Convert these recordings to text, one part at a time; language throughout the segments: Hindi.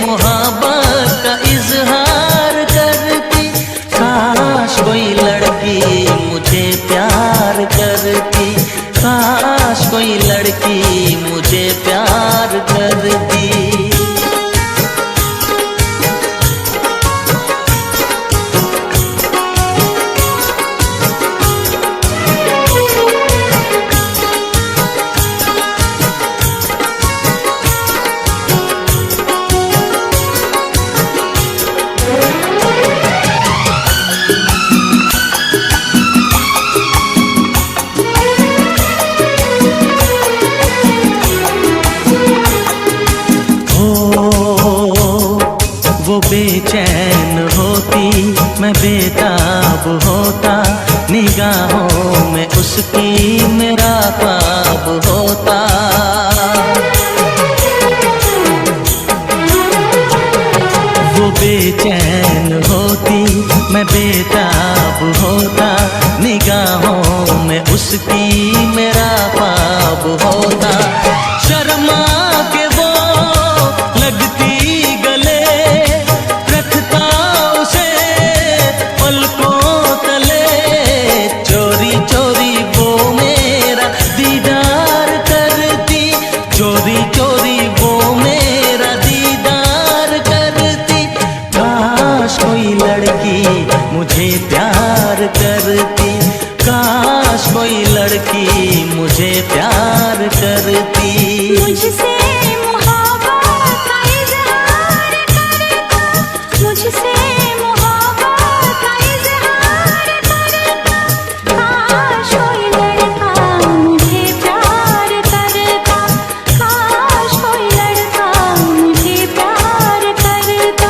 मोहब्बत का इजहार करती। काश कोई लड़की मुझे प्यार करती, काश कोई लड़की मुझे प्यार करती। बेचैन होती मैं बेताब होता, निगाहों में उसकी मेरा ख्वाब होता। वो बेचैन होती मैं बेताब होता, निगाहों में उसकी मेरा ख्वाब होता। शर्मा के वो लगती मुझे प्यार करती, काश कोई लड़की मुझे प्यार करती। मुझसे मोहब्बत का इजहार करता, मुझसे मोहब्बत का इजहार करता। काश कोई लड़का मुझे प्यार करता, काश कोई लड़का मुझे प्यार करता।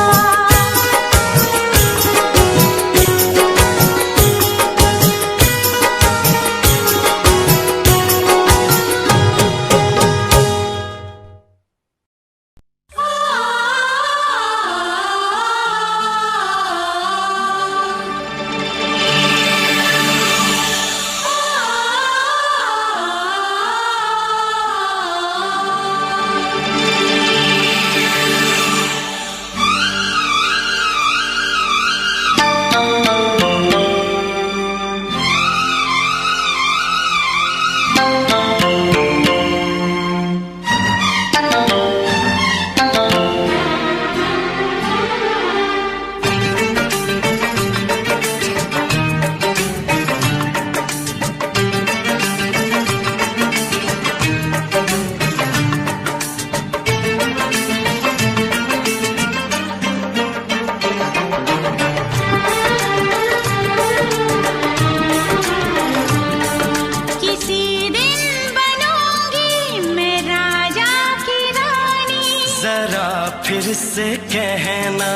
फिर से कहना,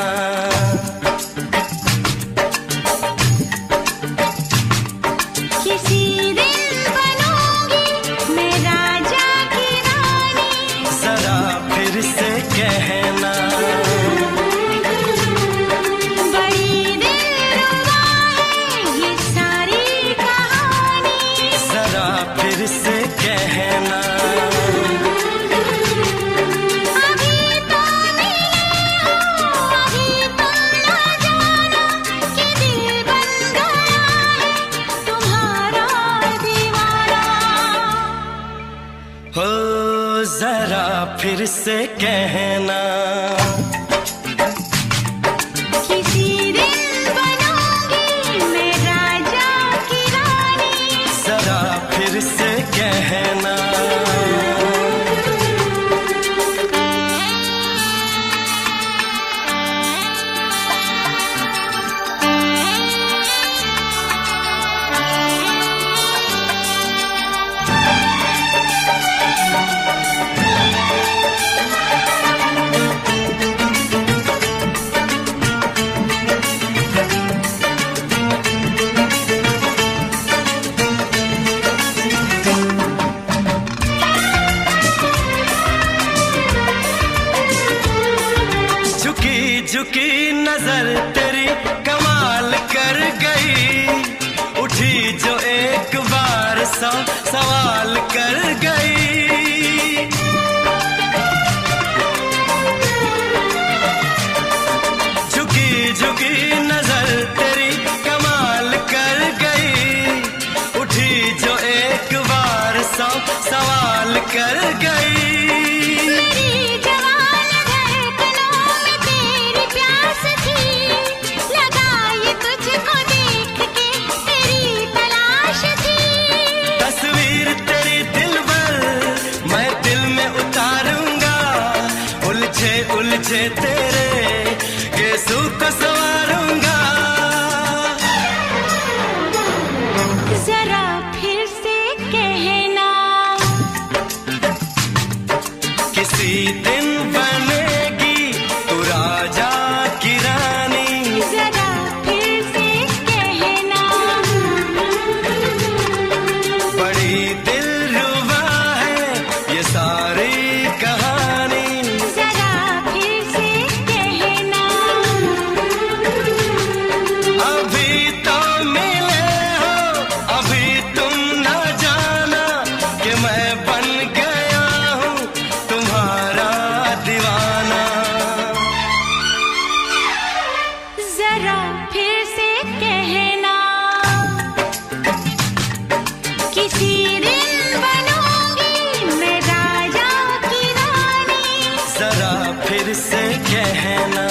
किसी दिन बनूंगी मैं राजा की रानी। जरा फिर से कहना, बड़ी दिलरुबा है ये सारी कहानी। जरा फिर से कहना, जरा फिर से कहना, किसी दिन बनूंगी मैं राजा की रानी। जरा फिर से कहना, झुकी नजर तेरी कमाल कर गई, उठी जो एक बार सवाल कर गई। कर गई। मेरी जवान धड़कनों में तेरी प्यास थी, लगा ये तुझको देख के तेरी तलाश थी। तस्वीर तेरी दिल भर मैं दिल में उतारूंगा, उलझे उलझे तेरे गेसू को संवारूंगा। जरा फिर से कहना, किसी दिन बनेगी तू राजा की रानी। जरा फिर से कहना, बड़ी दिलरुबा है ये सारी कहानी। जरा फिर से कहना, अभी तो मिले हो, अभी तुम न जाना कि मैं बन गया हूँ तुम्हारा दीवाना। जरा फिर से कहना, किसी दिन बनूंगी मैं राजा की रानी। जरा फिर से कहना,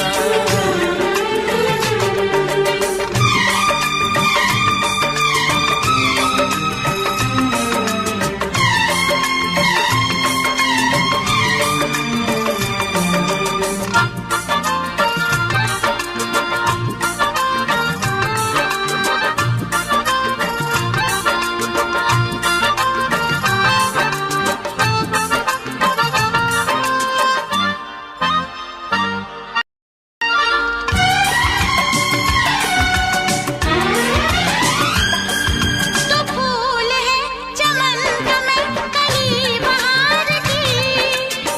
तो फूल है चमन का मैं कली बहार की,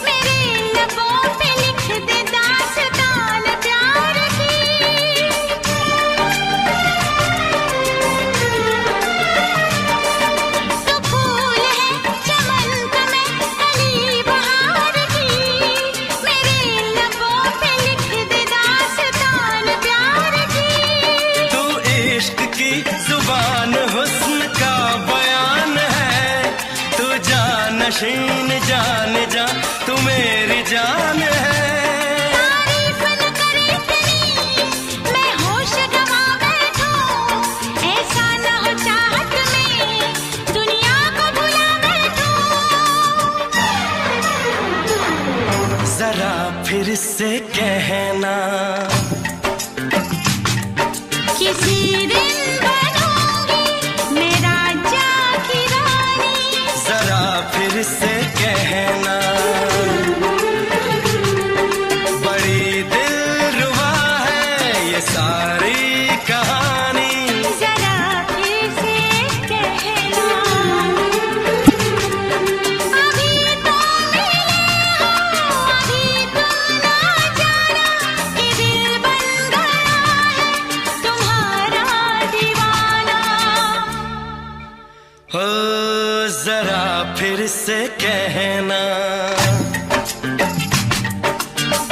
मेरे लबों पे लिख दे दास्तान प्यार की। तो फूल है चमन का मैं कली बहार की, मेरे लबों पे लिख दे दास्तान प्यार की। तू इश्क की जुबान हुस्न का बयान है, तू जानशीन जान जा तू मेरी जान है। तारीफ न करे इतनी मैं होश गवा बैठूं, ऐसा न हो चाहत में दुनिया को भुला बैठूं। जरा फिर से कहना, किसी दिन बनूंगी मैं राजा की रानी। जरा फिर से कहना, बड़ी दिलरुबा है ये सारी कहानी। जरा फिर से कहना, अभी तो मिले हो, अभी तुम ना जाना कि दिल बन गया है तुम्हारा दीवाना। हो जरा फिर से कहना,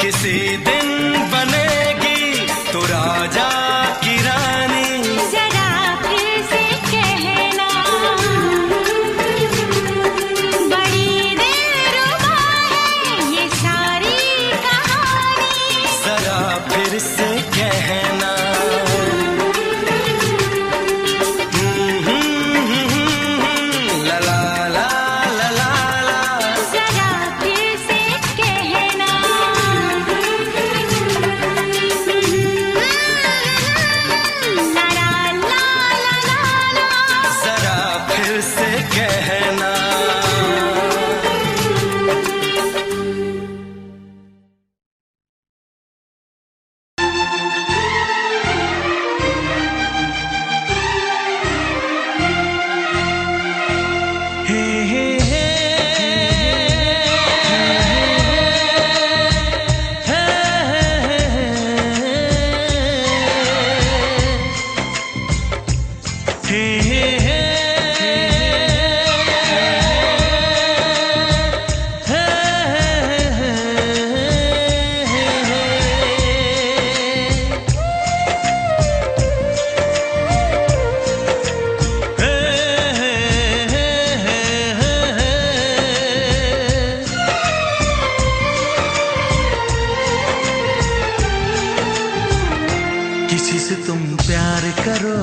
किसी दिन बनेगी तू राजा की रानी। जरा फिर से कहना, बड़ी दिलरुबा है ये सारी कहानी। जरा फिर से कहना, ला ला ला ला ला ला। जरा फिर से कहना, किसी से तुम प्यार करो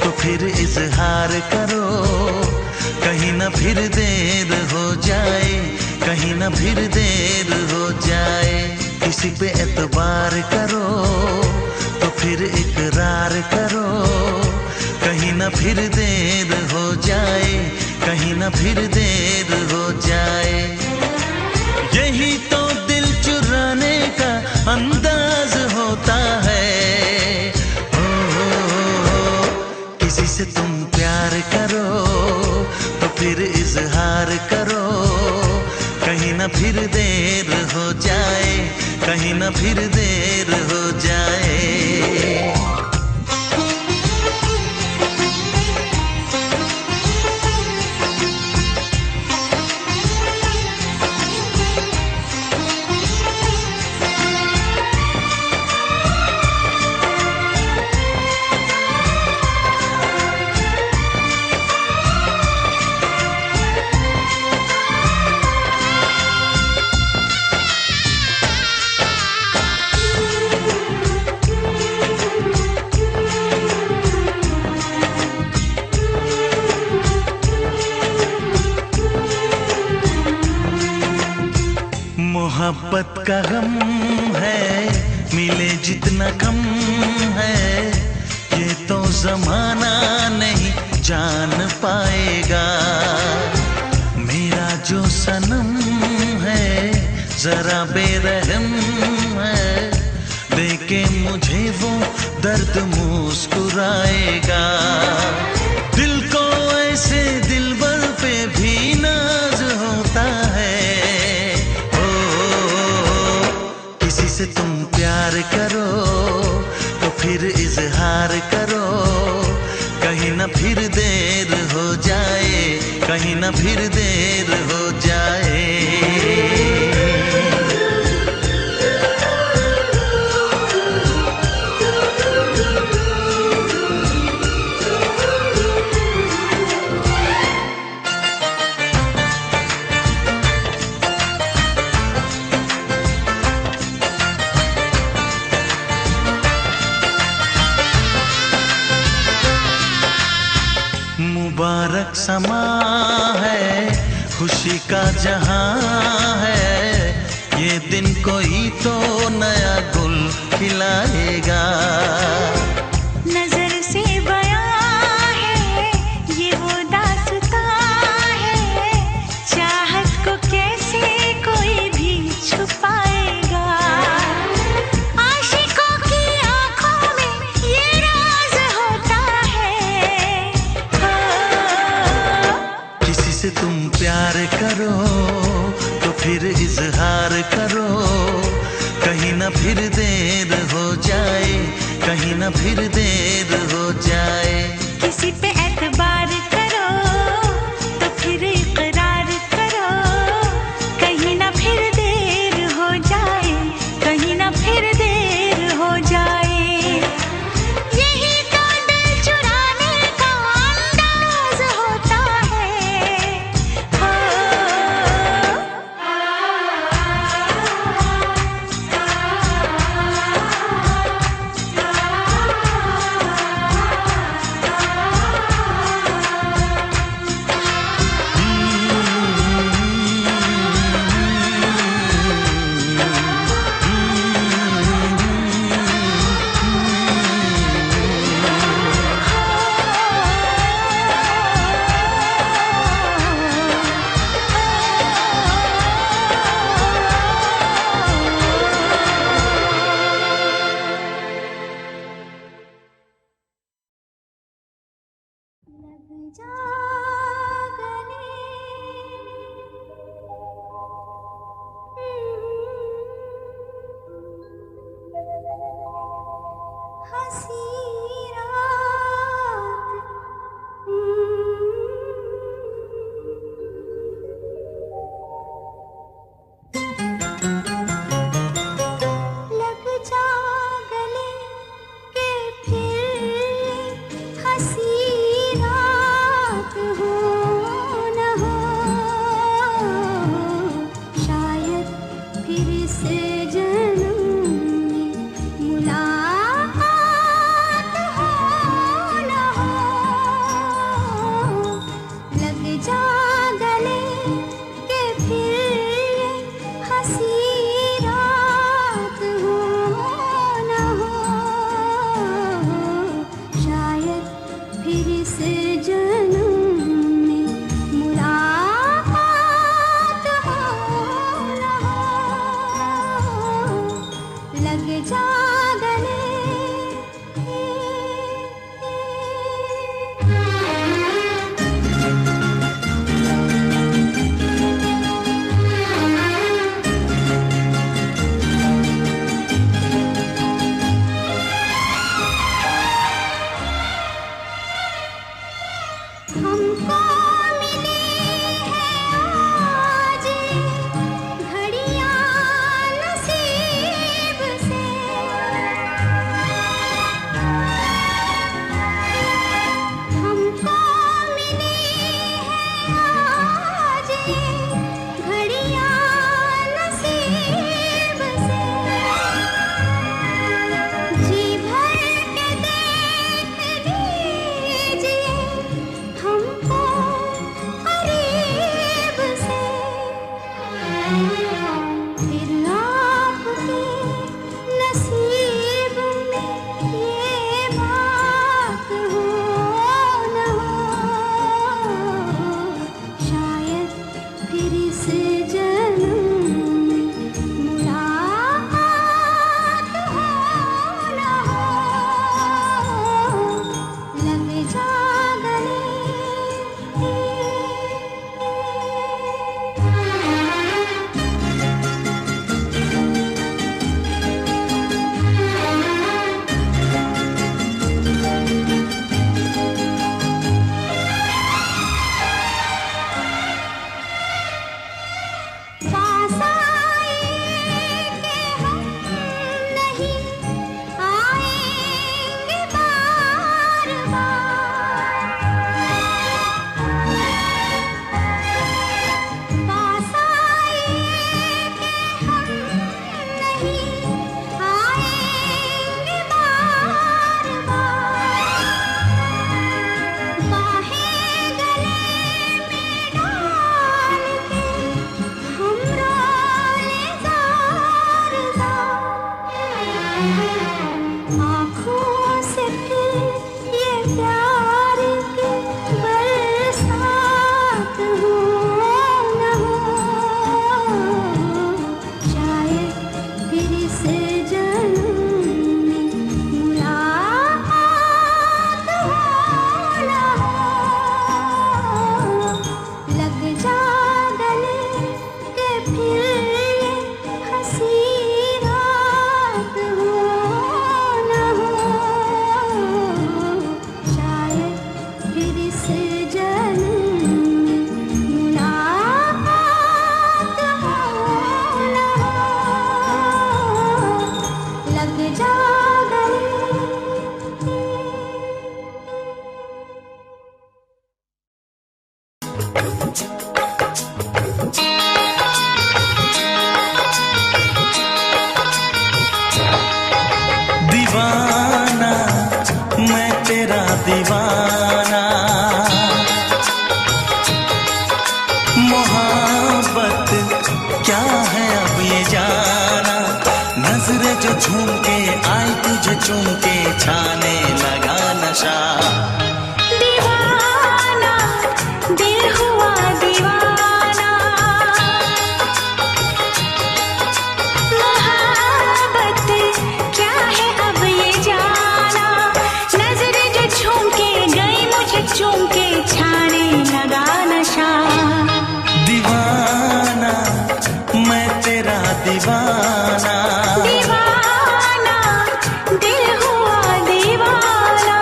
तो फिर इजहार करो, कहीं ना फिर देर हो जाए, कहीं ना फिर देर हो जाए। किसी पे एतबार करो तो फिर इकरार करो, कहीं ना फिर देर हो जाए, कहीं ना फिर देर हो जाए। यही तो दिल चुराने का अंदाज होता है। किसी से तुम प्यार करो तो फिर इजहार करो, कहीं ना फिर देर हो जाए, कहीं ना फिर देर हो जाए। मोहब्बत का गम है, मिले जितना कम है, ये तो जमाना नहीं जान पाएगा। मेरा जो सनम है जरा बेरहम है, देखे मुझे वो दर्द मुस्कुराएगा। दिल को ऐसे दिलबर पे भी नाज होता है। किसी से तुम प्यार करो तो फिर इजहार करो, कहीं ना फिर देर हो जाए, कहीं ना फिर देर हो जाए। मुबारक समा है, खुशी का जहां है, ये दिन कोई तो नया गुल खिलाएगा। नजर से बयां है ये वो दास्तां है, चाहत को कैसे कोई भी छुपाएगा। आशिकों की आंखों में ये राज होता है। किसी से तुम प्यार करो तो फिर इजहार करो, कहीं ना फिर देर हो जाए, कहीं ना फिर देर हो जाए। किसी पे एतबार करो तो फिर इकरार करो, कहीं ना फिर देर हो जाए, कहीं ना फिर देर हो जाए। यही तो दिल चुराने का अंदाज होता है। लग जा गले, हंसी रात, लग जा गले के फिर हंसी रात हो न हो, शायद फिर से जन्म में मुलाकात लग जा गले। हमको मिली है आज घड़ियां नसीब से, हमको मिली है आज घड़ियां नसीब से। जी भर के देख लीजिए हमको करीब से, फिर आपके नसीब में ये बात हो न हो, शायद फिर इस जन्म में मुलाकात हो न हो। लग जा गले। पास आए कि हम नहीं आएंगे बार बार, पास आए कि हम नहीं आएंगे बार बार, बाहें गले में डाल के हम रोले ज़ार ज़ार, आँखों से फिर ये प्यार की बरसात हो न हो, शायद फिर इस जन्म में मुलाकात हो न हो। लग जा गले के फिर ये हंसी रात हो न हो, शायद फिर इस जन्म में मुलाकात हो न हो। लग जा गले। दीवाना मैं तेरा दीवाना, मोहब्बत क्या है अब ये जाना, नजरें जो झूम के आई तुझे चूम के छाने लगा नशा। दीवाना दिल हुआ दीवाना, मोहब्बत क्या है अब ये जाना, नजरें जो झूम के गई मुझे चूम के छाने लगा नशा। दीवाना मैं तेरा दीवाना, दीवाना दिल हुआ दीवाना।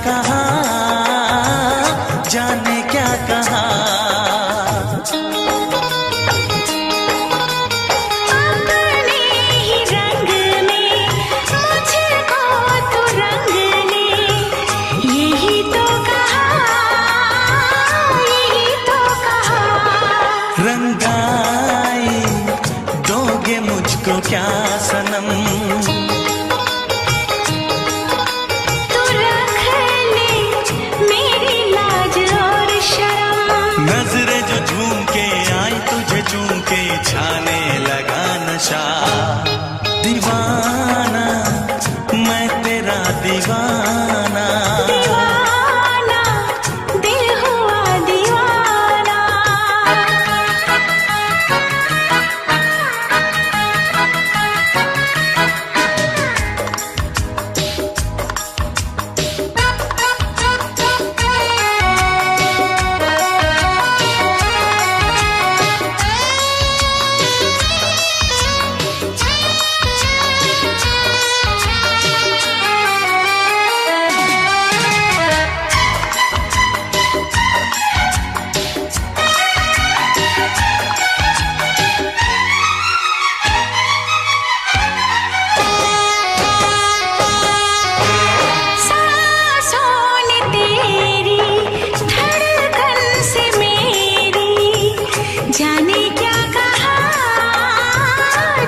कहा, जाने क्या कहा। जुदाई दोगे मुझको क्या सनम। तू रख ले मेरी लाज और शर्म। नजरें जो झूम के आई तुझे चूम के छाने लगा नशा। दीवाना मैं तेरा दीवाना। दीवाना दिल हुआ दीवाना। जाने क्या कहा,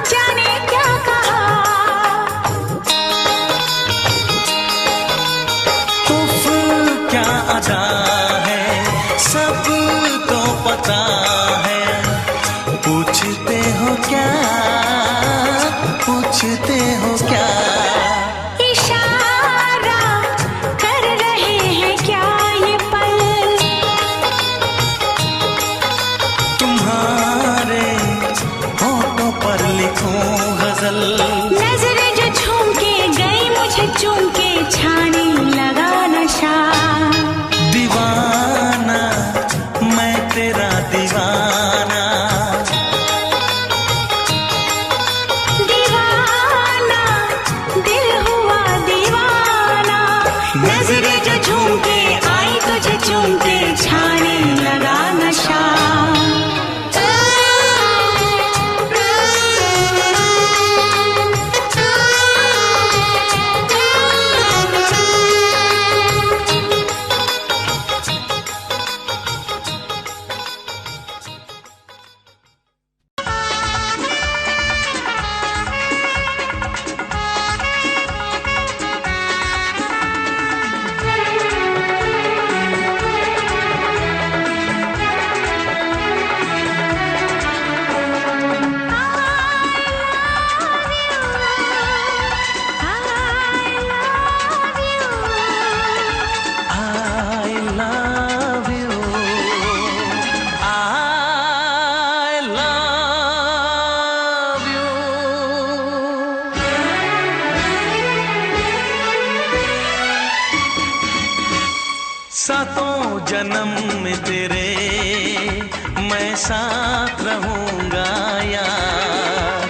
जाने क्या कहा। उफ क्या अदा है सबको पता है। पूछते हो क्या, पूछते हो क्या। इशारा कर रहे हैं क्या ये पल। तुम्हारे होठों पर लिखूं गजल। नजरें जो झूम के गई मुझे चूम के छाने लगा नशा। दीवाना मैं तेरा दीवाना। दीवाना दिल हुआ दीवाना। नजरें जो झूम के आई तुझे चूम के छाने लगा नशा। सातों जन्म में तेरे मैं साथ रहूंगा यार।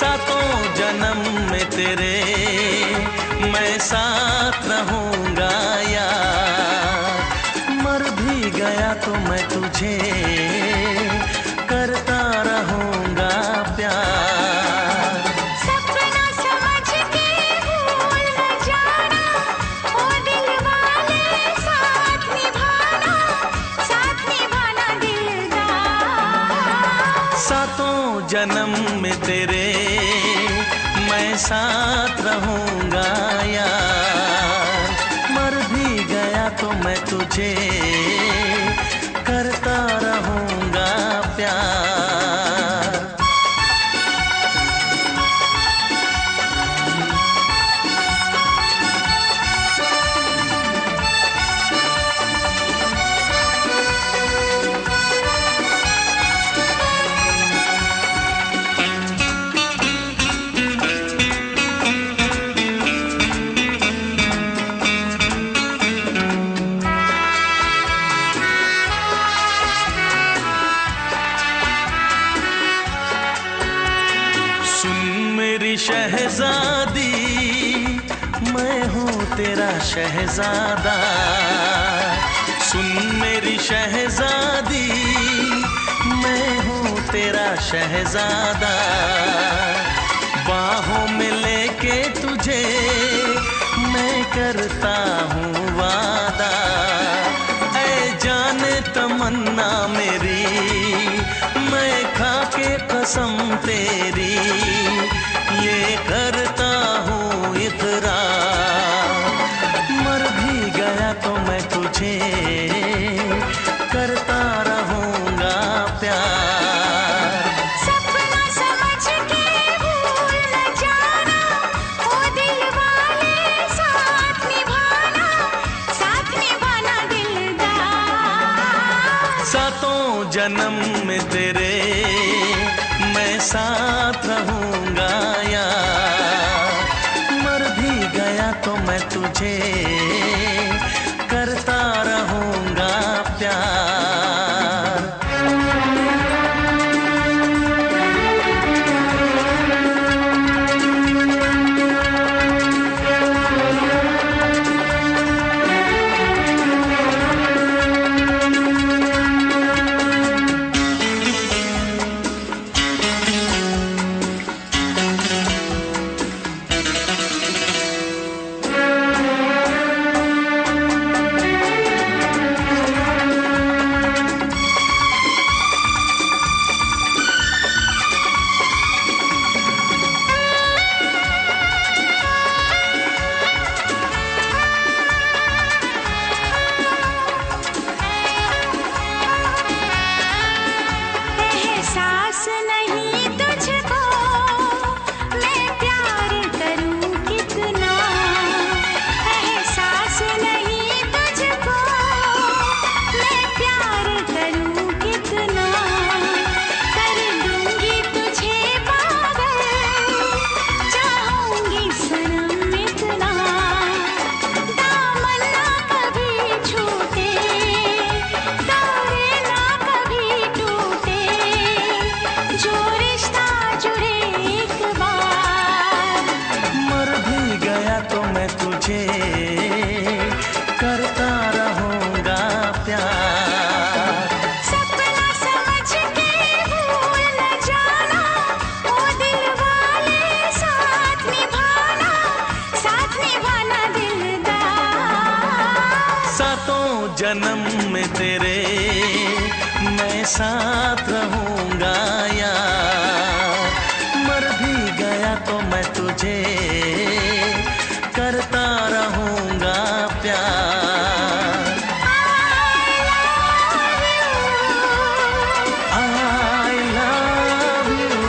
सातों जन्म में तेरे मैं साथ रहूंगा यार। मर भी गया तो मैं तुझे करता रहूंगा प्यार। सपना समझ के भूल न जाना, ओ दिल वाले साथ निभाना दिलदार। सातों जन्म में तेरे मैं साथ रहूंगा यार। मर भी गया तो मैं तुझे करता रहूंगा प्यार। शहजादी मैं हूँ तेरा शहजादा। सुन मेरी शहजादी मैं हूँ तेरा शहजादा। बाहों में लेके तुझे मैं करता हूँ वादा। ऐ जाने तमन्ना मेरी मैं कसम तेरी ये करता हूँ इकरार, मर भी गया तो मैं तुझे करता रहूँगा प्यार। सपना समझ के भूल न जाना, ओ दिल वाले साथ निभाना दिलदार। सातों जन्म में तेरे मैं साथ रहूँगा यार, मर भी गया तो मैं तुझे करता रहूँगा प्यार। एहसास नहीं तुझको मैं प्यार करूं कितना, एहसास नहीं तुझको मैं प्यार करूं कितना। कर दूंगी तुझे पागल, चाहूंगी सनम इतना। दामन ना कभी छूटे, तारे ना कभी टूटे, जो रिश्ता जुड़े एक बार। मर भी गया तो मैं तुझे करता रहूँगा प्यार। सपना समझ के भूल न जाना, ओ दिल वाले साथ निभाना दिलदार। सातों जन्म में तेरे मैं साथ रहूँगा यार, मर भी गया तो मैं तुझे करता रहूँगा प्यार। I love you।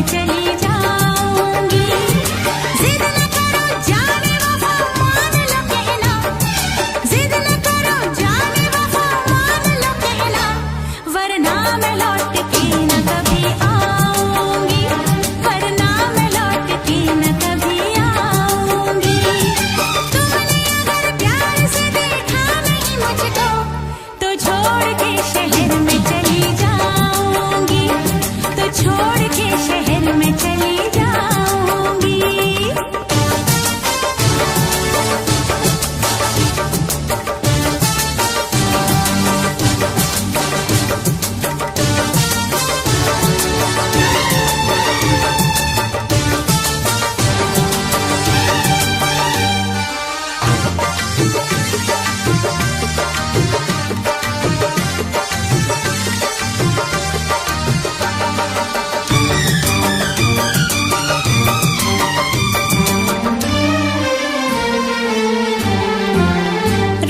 में चली जाऊंगी। जिद न करो जाने वफा मान लो कहना, जिद न करो जाने वफा मान लो कहना, वरना मैं लौट के न कभी आऊंगी, वरना मैं लौट के न कभी आऊंगी। तुमने अगर प्यार से देखा नहीं मुझको तो छोड़ के शहर में चली जाऊंगी, तो छोड़ के शहर में चली जाऊंगी।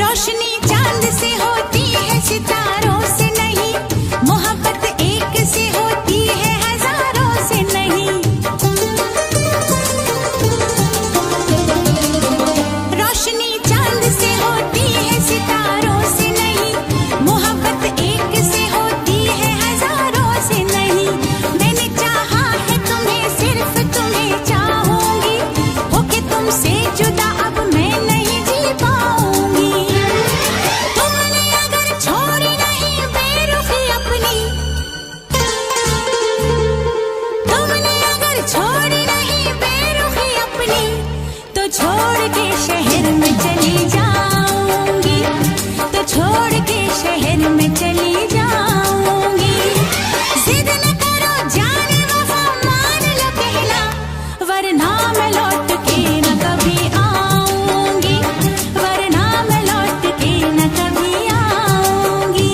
रोशनी चांद से होती है सितारों से नहीं, मोहब्बत एक से होती है हजारों से नहीं। रोशनी चांद से होती है सितारों से नहीं, मोहब्बत एक से होती है हजारों से नहीं। मैंने चाहा है तुम्हें, सिर्फ तुम्हें चाहूंगी, होके तुमसे जुदा अब मैं नहीं जी पाऊंगी। तुमने अगर छोड़ी नहीं बेरुखी अपनी, तुमने अगर छोड़ी नहीं बेरुखी अपनी, तो छोड़ के शहर में चली जाऊंगी, तो छोड़ के शहर में चली जाऊंगी। जिद न करो जाने वफा मान लो कहना, वरना मैं लौट के न कभी आऊंगी, वरना मैं लौट के न कभी आऊंगी।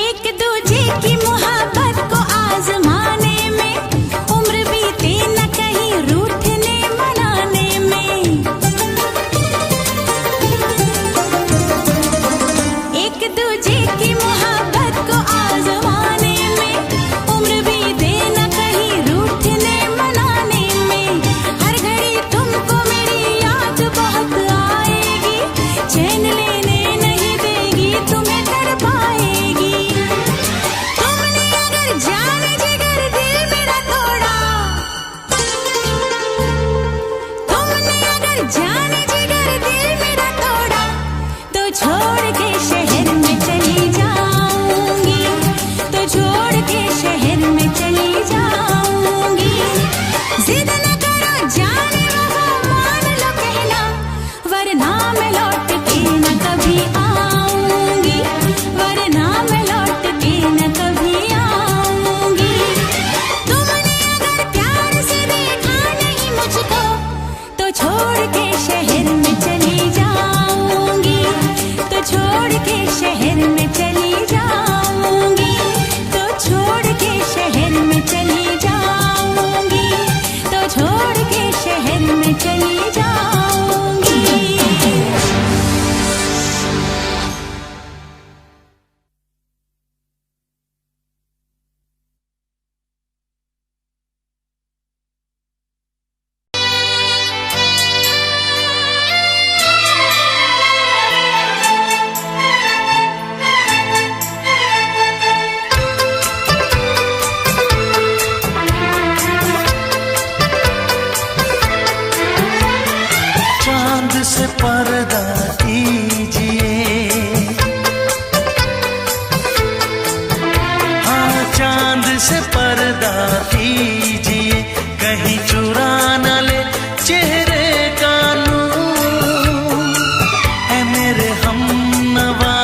एक दूजे की मोहब्बत को आजमाने में उम्र बीते न कहीं रूठने मनाने में। एक दूजे की मोहब्बत को आजमाने में उम्र बीते न कहीं रूठने मनाने में। हर घड़ी तुमको मेरी याद बहुत आएगी, चैन लेने नहीं देगी, तुम्हें तड़पाएगी। तुमने अगर जाने जिगर दिल मेरा तोड़ा, तुमने अगर जाने जिगर दिल मेरा तोड़ा, तो छोड़ के शहर में चली जाऊंगी, तो छोड़ के शहर में चली जाऊंगी। जिद न करो जाने वफा मान लो कहना, वरना मैं लौट के न कभी आऊंगी, वरना मैं लौट के न कभी आऊंगी। तुमने अगर प्यार से देखा नहीं मुझको तो छोड़ के शहर में चली जाऊंगी, तो छोड़ के शहर में चली जाऊंगी, तो छोड़ के शहर में चली जाऊंगी, तो छोड़ के शहर में चली जाऊंगी। चांद से पर्दा कीजिए, हाँ चांद से पर्दा कीजिए, कहीं चुरा न ले चेहरे का नूर। है मेरे हमनवा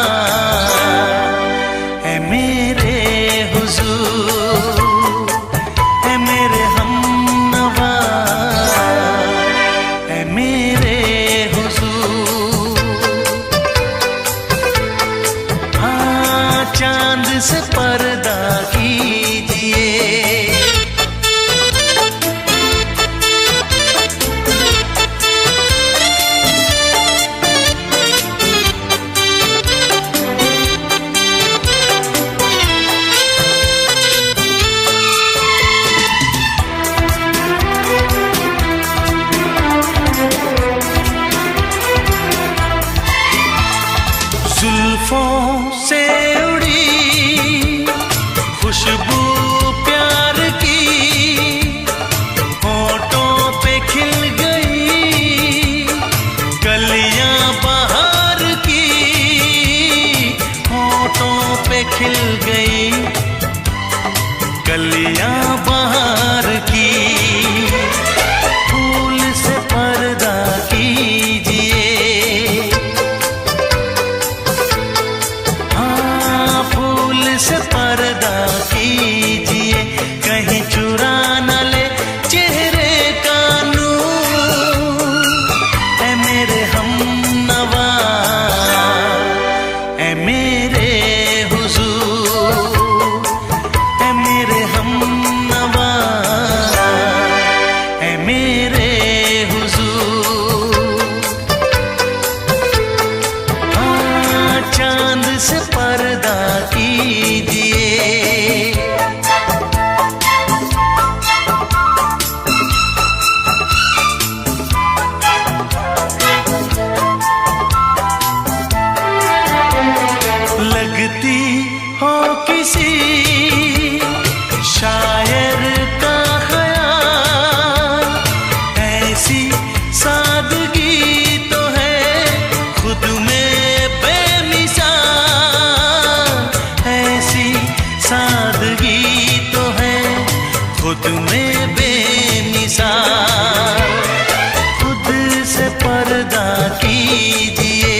निसार। खुद से पर्दा कीजिए,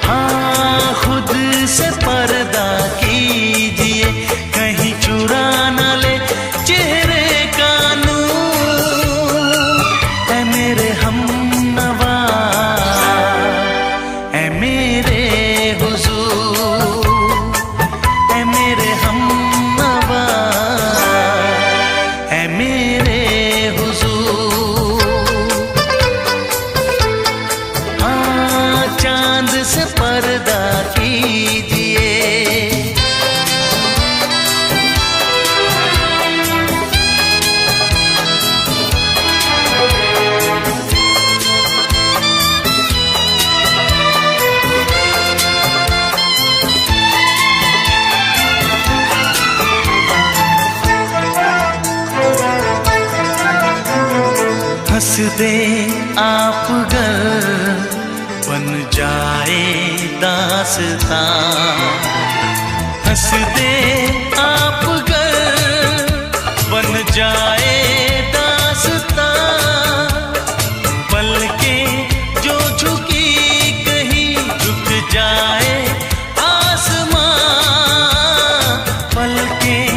हाँ खुद से पर्दा कीजिए, कहीं चुरा न ले चेहरे का नूर। ऐ मेरे हमनवा, ऐ मेरे हुजूर, ऐ मेरे हमनवा, ऐ मेरे हुजूर। हाँ चांद से पर्दा कीजिए, हंस दे आप गर बन जाए दास्तां। हंस दे आप गर बन जाए दास्तां। पलकें जो झुकी कहीं झुक जाए आसमां। पलकें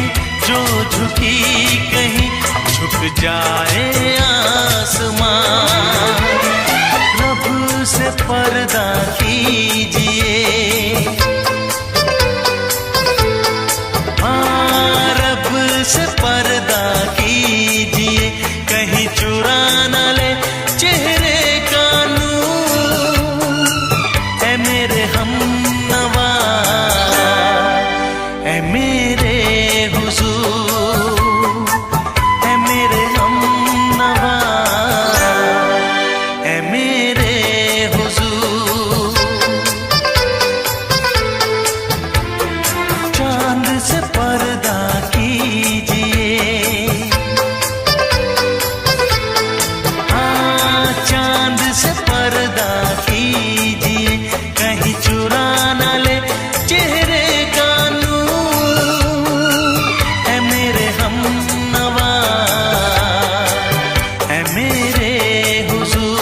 जो झुकी कहीं झुक जाए आसमां। रब से पर्दा कीजिए, हाँ रब से पर्दा कीजिए, कहीं चुरा न ले चेहरे का नूर। ऐ मेरे हमनवा, ऐ मेरे हुजूर, ऐ मेरे हमनवा, ऐ मेरे हुजूर। चांद से पर्दा कीजिए, हाँ चांद से पर्दा कीजिए, कहीं चुरा न ले चेहरे का नूर। ऐ मेरे हमनवा, ऐ मेरे हुजूर।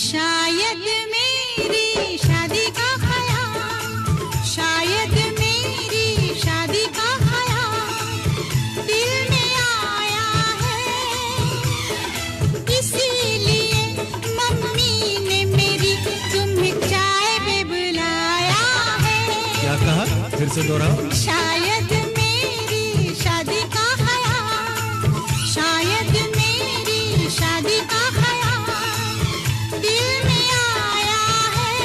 शायद मेरी शादी का ख्याल, शायद मेरी शादी का ख्याल दिल में आया है। इसीलिए मम्मी ने मेरी तुम्हें चाय पे बुलाया है। क्या कहा? फिर से दोहराओ। शायद मेरी शादी का ख्याल, शायद मेरी शादी का ख्याल दिल में आया है।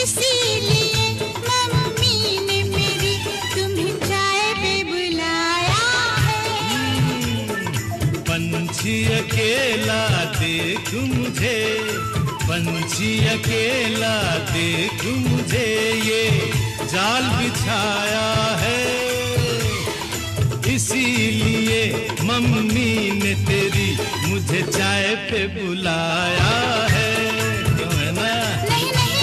इसीलिए मम्मी ने मेरी तुम्हें चाय पे बुलाया है। पंछी अकेला देख मुझे, पंछी अकेला देख मुझे, ये जाल बिछाया है। इसीलिए मम्मी ने तेरी मुझे चाय पे बुलाया है। क्यों है ना? नहीं नहीं,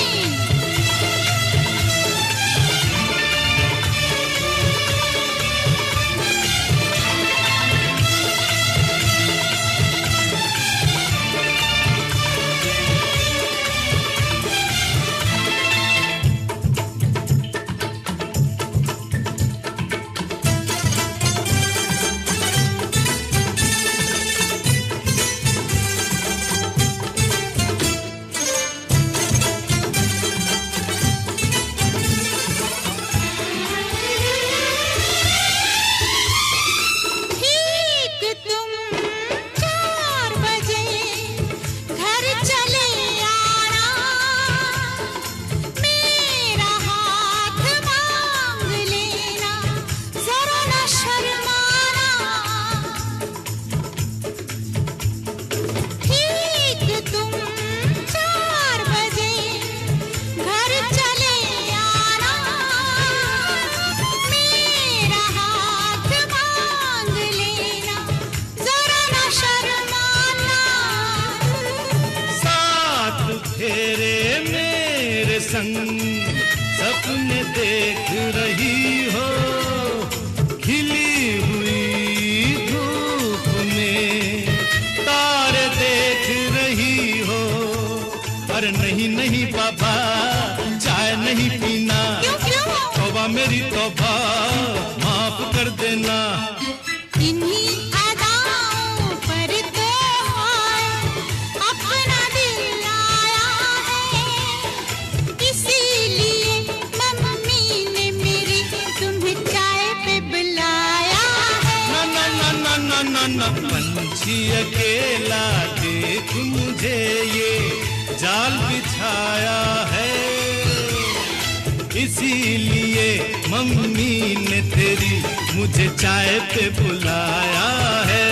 संग सपने देख रही हो, खिली हुई धूप में तारे देख रही हो। अरे नहीं नहीं बाबा, चाय नहीं पीना। तौबा मेरी तौबा, माफ कर देना। इन्हीं अदाओं पर तो अपना दिल आया है, इसीलिए मम्मी ने मेरी तुम्हें चाय पे बुलाया है। ना ना ना ना ना ना ना, पंछी अकेला देख मुझे ये जाल बिछाया है, इसीलिए मम्मी ने तेरी मुझे चाय पे बुलाया है।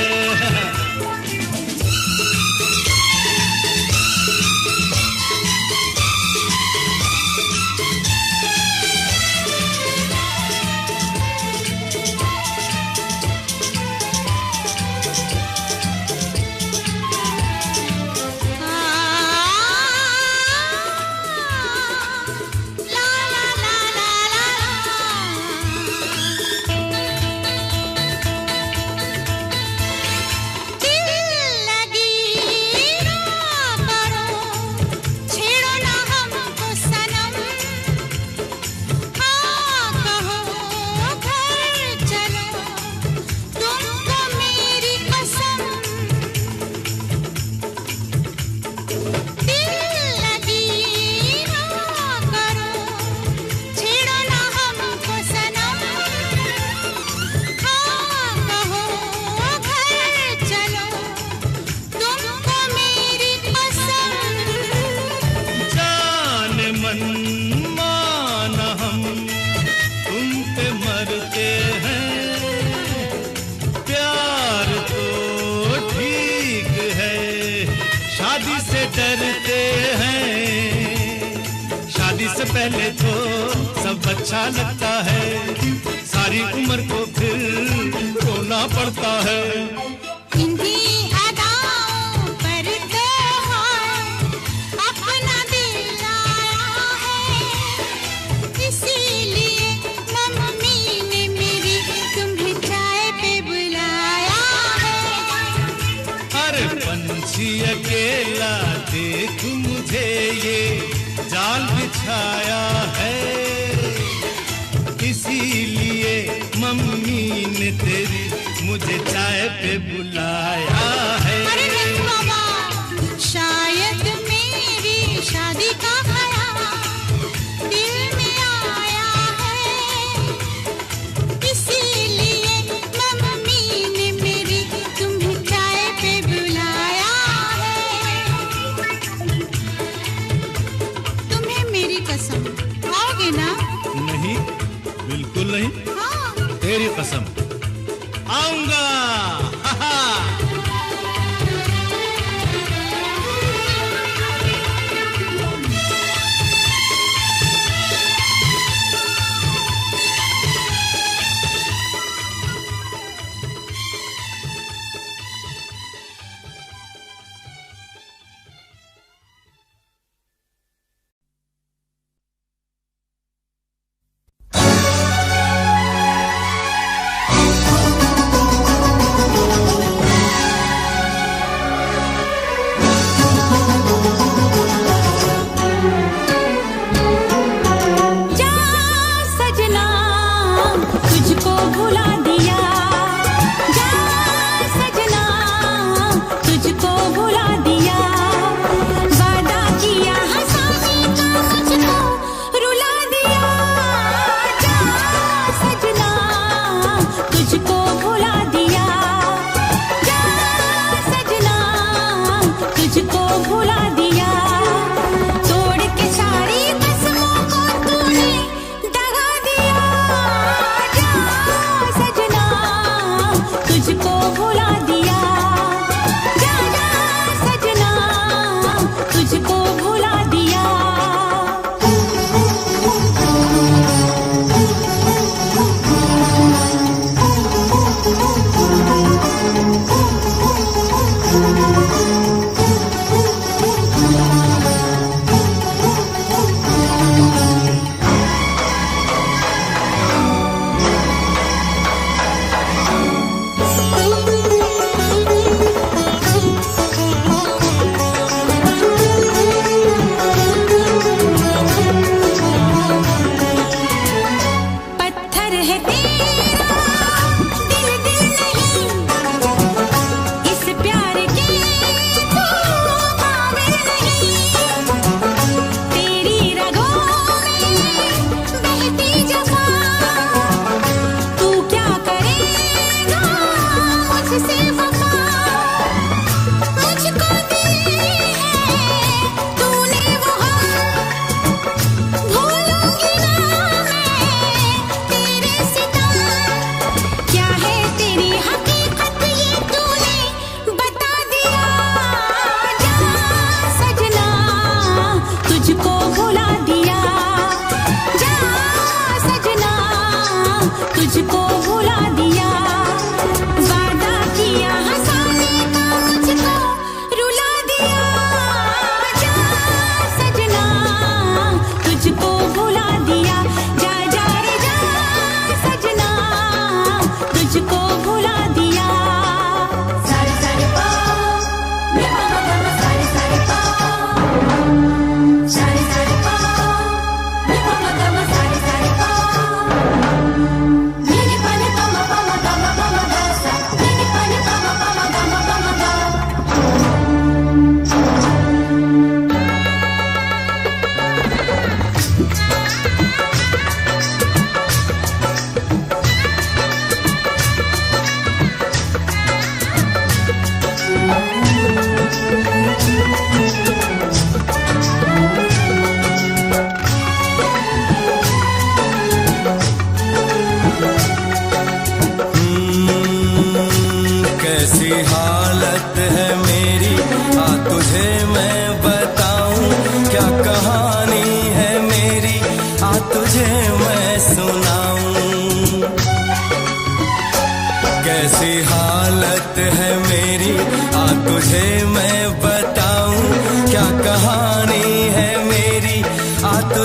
डरते हैं, शादी से पहले तो सब अच्छा लगता है, सारी उम्र को फिर रोना पड़ता है। इन्हीं अदाओं पर तो अपना दिल आया है, इसीलिए मम्मी ने मेरी तुम्हें चाय पे बुलाया है। अरे पंछी अकेला देख मुझे ये जाल बिछाया है, इसीलिए मम्मी ने तेरी मुझे चाय पे बुलाया है। अरे नहीं बाबा, शायद मेरी शादी का ख्याल दिल में आया है, इसीलिए मम्मी ने मेरी तुम्हें चाय पे बुलाया है। तुम्हें मेरी कसम, आओगे ना? नहीं, बिल्कुल नहीं। हाँ। तेरी कसम, आऊंगा।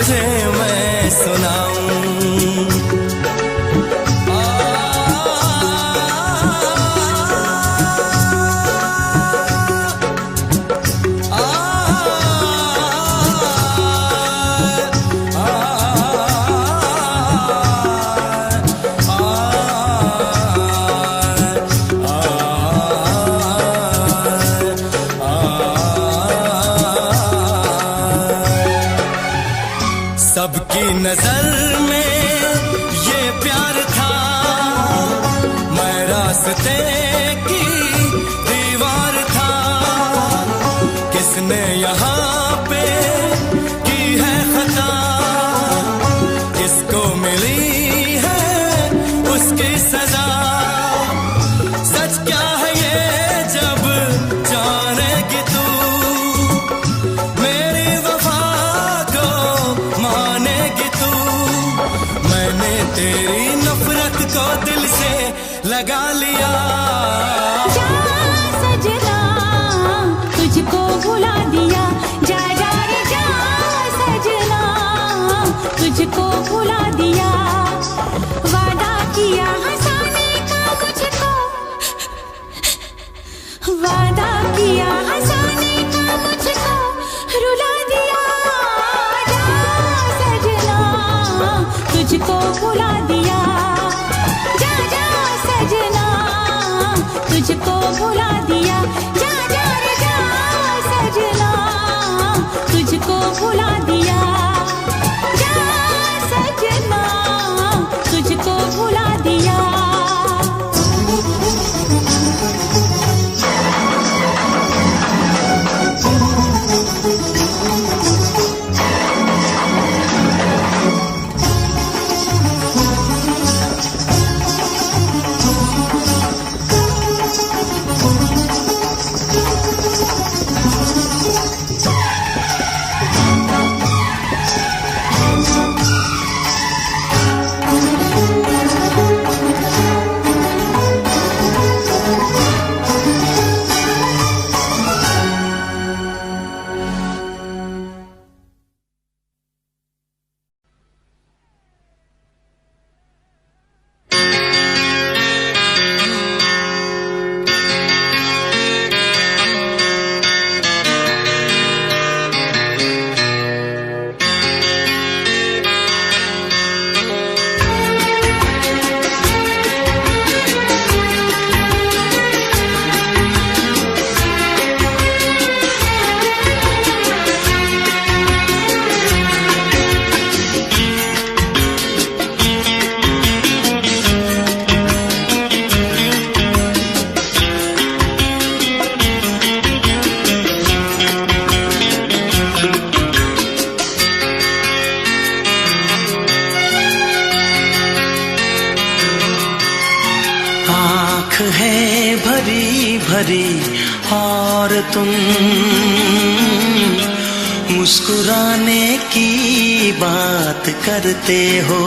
तुझे मैं सुनाऊं। सबकी नजर में ये प्यार था, मैं रास्ते की दीवार था। किसने यहाँ पे की है खता, किसको मिली है उसकी सजा। सच क्या है ये जब जानेगी तू, मेरी वफा को मानेगी तू। मैंने तेरी नफरत को दिल से लगा लिया। जा सजना तुझको भुला दिया, जा जा रे जा सजना तुझको भुला दिया। वादा किया हंसाने का मुझको, वादा किया हंसाने का मुझको रुला दिया। जा सजना तुझको भुला दिया, जा जा सजना तुझको भुला दिया। जा जा रे जा सजना तुझको भुला दिया, जा सजना तुझको भुला दिया। है भरी भरी और तुम मुस्कुराने की बात करते हो।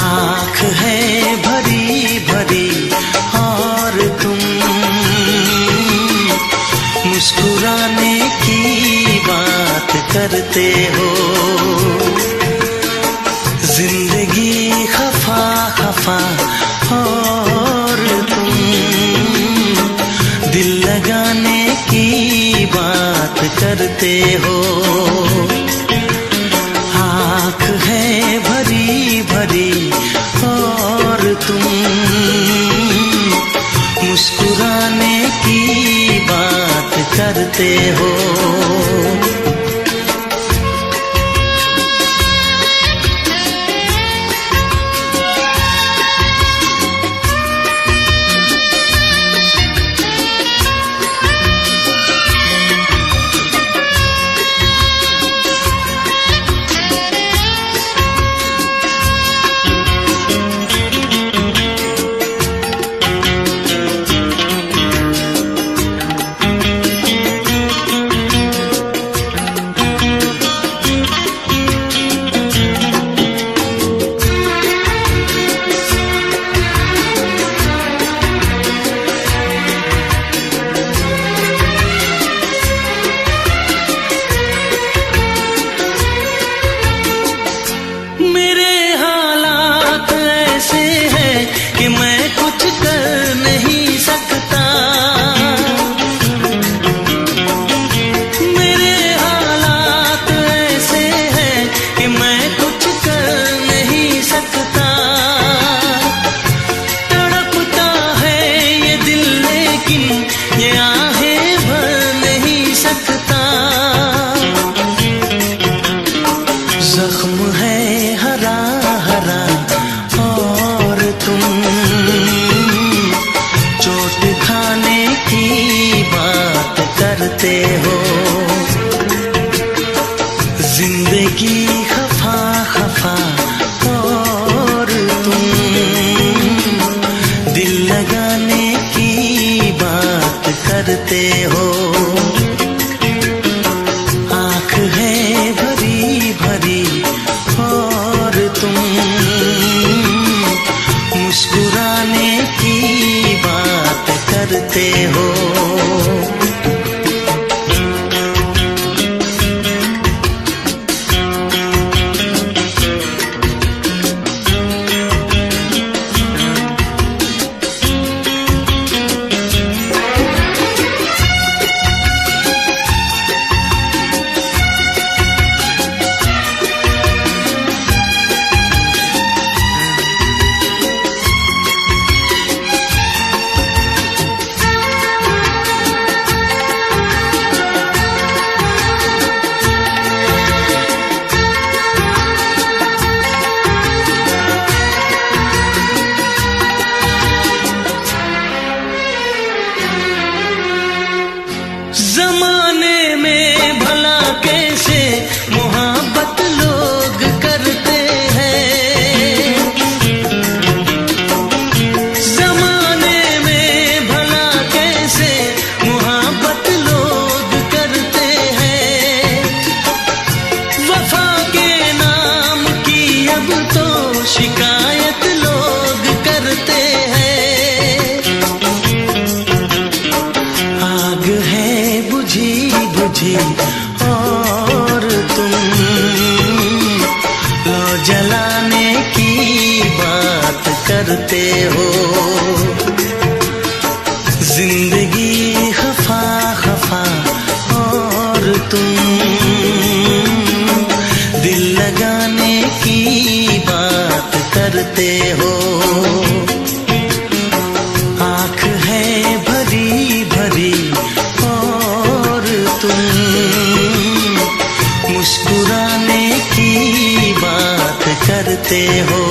आँख है भरी भरी और तुम मुस्कुराने की बात करते हो। जिंदगी खफा खफा और तुम दिल लगाने की बात करते हो। आँख है भरी भरी और तुम मुस्कुराने की बात करते हो। करते हो। जमाने में भला कैसे मोहब्बत लोग करते हैं, जमाने में भला कैसे मोहब्बत लोग करते हैं। वफा के नाम की अब तो शिकायत लोग करते हैं। आग है बुझी बुझी और तुम लो जलाने की बात करते हो। जिंदगी खफा खफा और तुम दिल लगाने की बात करते हो। आँख है भरी भरी और तुम मुस्कुराने की बात करते हो।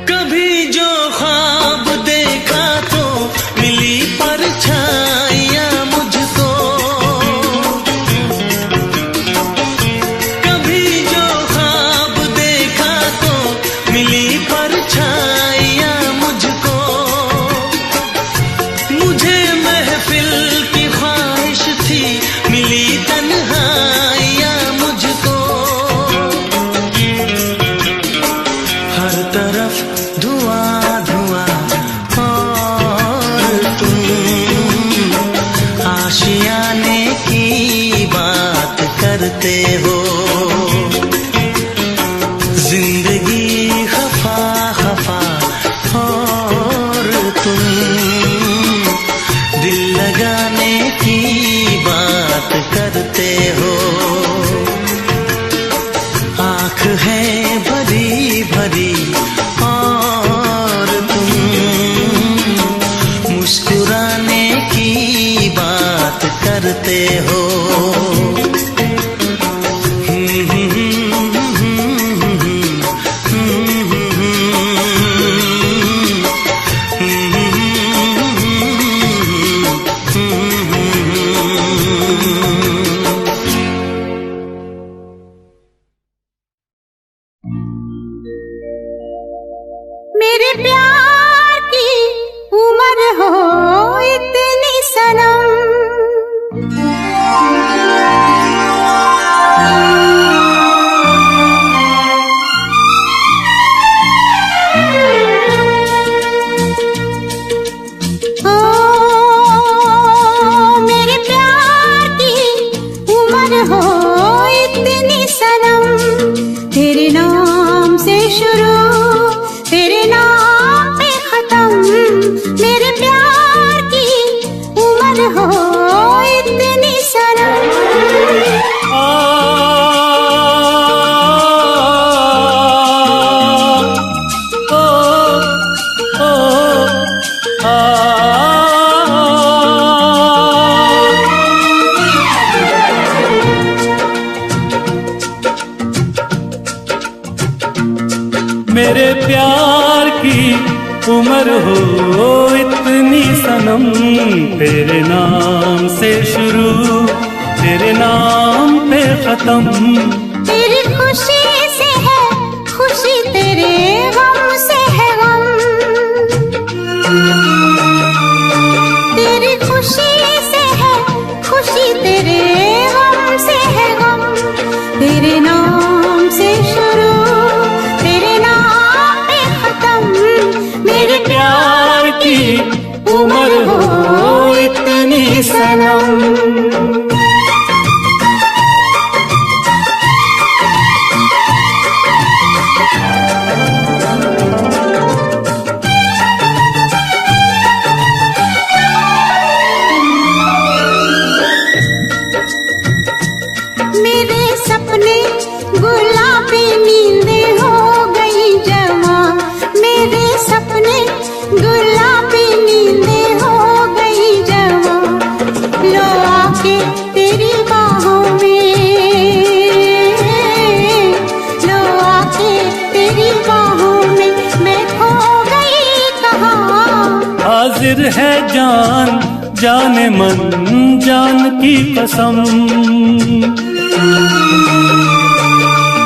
कभी जो ख्वाब देखा तो मिली परछाइयाँ मुझको, कभी जो ख्वाब देखा तो मिली परछाइयाँ मुझको। मुझे महफिल की ख्वाहिश थी मिली तन्हाइयाँ मुझको। हर तरफ धुआं धुआं और तुम आशियाने की बात करते हो। जिंदगी खफा खफा और तुम दिल लगाने की बात करते हो। आँख है भरी भरी और तुम मुस्कुराने की बात करते हो। मेरे प्यार की उम्र हो इतनी सनम, ओ मेरे प्यार की उम्र हो इतनी सनम। तेरे नाम से शुरू तेरे नाम पे खत्म। मेरे प्यार की उम्र हो इतनी सनम। मेरे प्यार की उम्र हो इतनी सनम। तेरे नाम से शुरू तेरे नाम पे खत्म। तेरी खुशी से है उम्र हो इतनी सनम। मेरे सपने गुलाबी नींदें हो गई जमा, मेरे सपने गुलाबी नींदें हो गई जमा। लो आके तेरी बाहों में, लो आके तेरी बाहों में मैं खो गई कहाँ। हाजिर है जान जाने मन जान की कसम,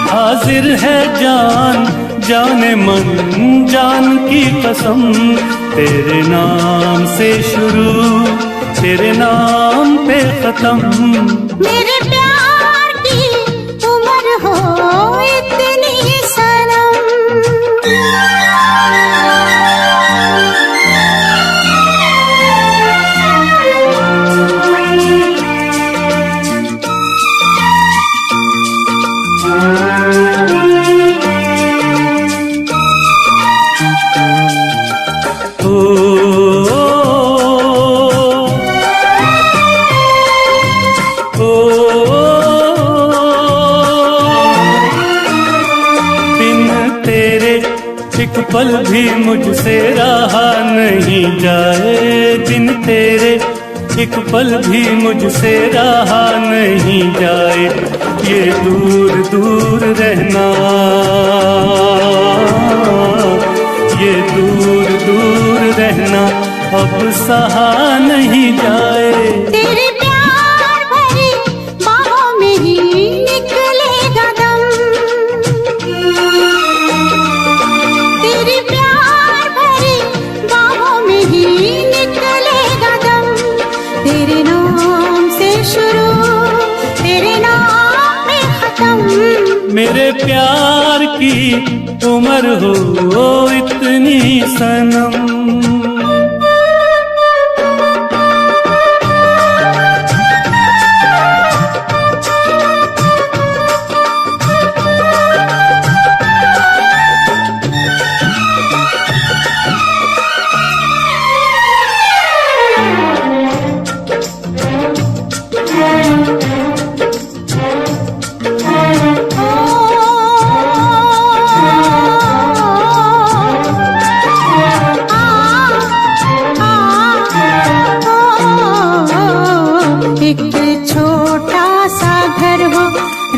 हाजिर है जान जाने मन जान की कसम। तेरे नाम से शुरू तेरे नाम पे खत्म। मेरे प्यार की उम्र हो इतनी सनम। एक पल भी मुझसे रहा नहीं जाए, दिन तेरे एक पल भी मुझसे रहा नहीं जाए। ये दूर दूर रहना, ये दूर दूर रहना अब सहा नहीं जाए। तेरे प्यार भरी बाहों में ही निकलेगा दम, तेरे प्यार भरी बाहों में ही निकलेगा दम। तेरे नाम से शुरू तेरे नाम पे खत्म। मेरे प्यार की उम्र हो इतनी सनम।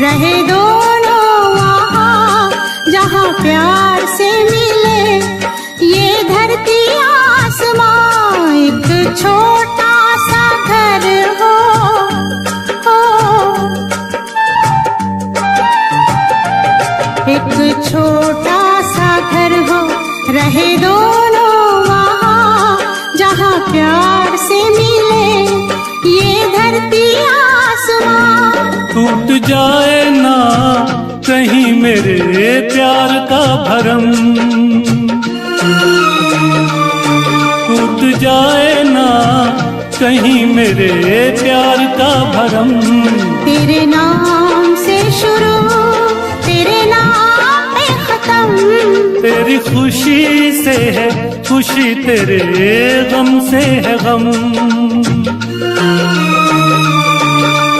रहे दोनों वहाँ जहाँ प्यार से मिले ये धरती आसमां। एक छोटा सा घर हो, एक छोटा सा घर हो, रहे दोनों वहाँ जहाँ प्यार से मिले ये धरती आसमां। टूट जाए ना कहीं मेरे प्यार का भरम, टूट जाए ना कहीं मेरे प्यार का भरम। तेरे नाम से शुरू तेरे नाम पे खत्म। तेरी खुशी से है खुशी, तेरे गम से है गम।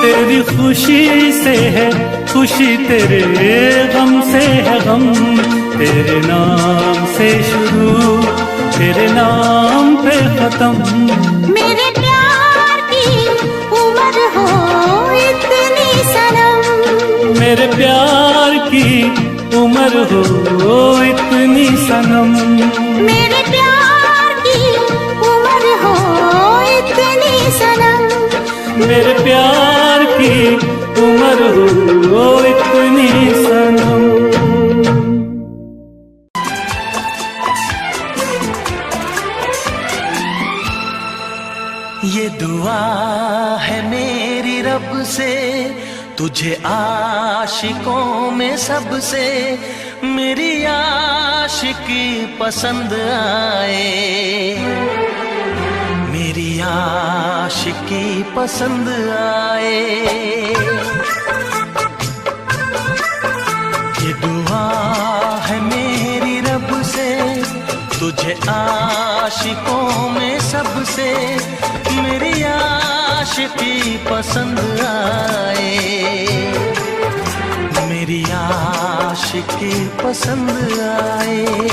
तेरी खुशी से है खुशी, तेरे गम से है गम। तेरे नाम से शुरू तेरे नाम पे खत्म। मेरे प्यार की उम्र हो इतनी सनम। मेरे प्यार की उम्र हो इतनी सनम। मेरे प्यार की उम्र हो इतनी सनम। मेरे प्यार की उम्र हो इतनी सनम। ये दुआ है मेरी रब से, तुझे आशिकों में सबसे मेरी आशिकी पसंद आए। मेरी आशिकी पसंद आए। ये दुआ है मेरी रब से, तुझे आशिकों में सबसे मेरी आशिकी पसंद आए। मेरी आशिकी पसंद आए।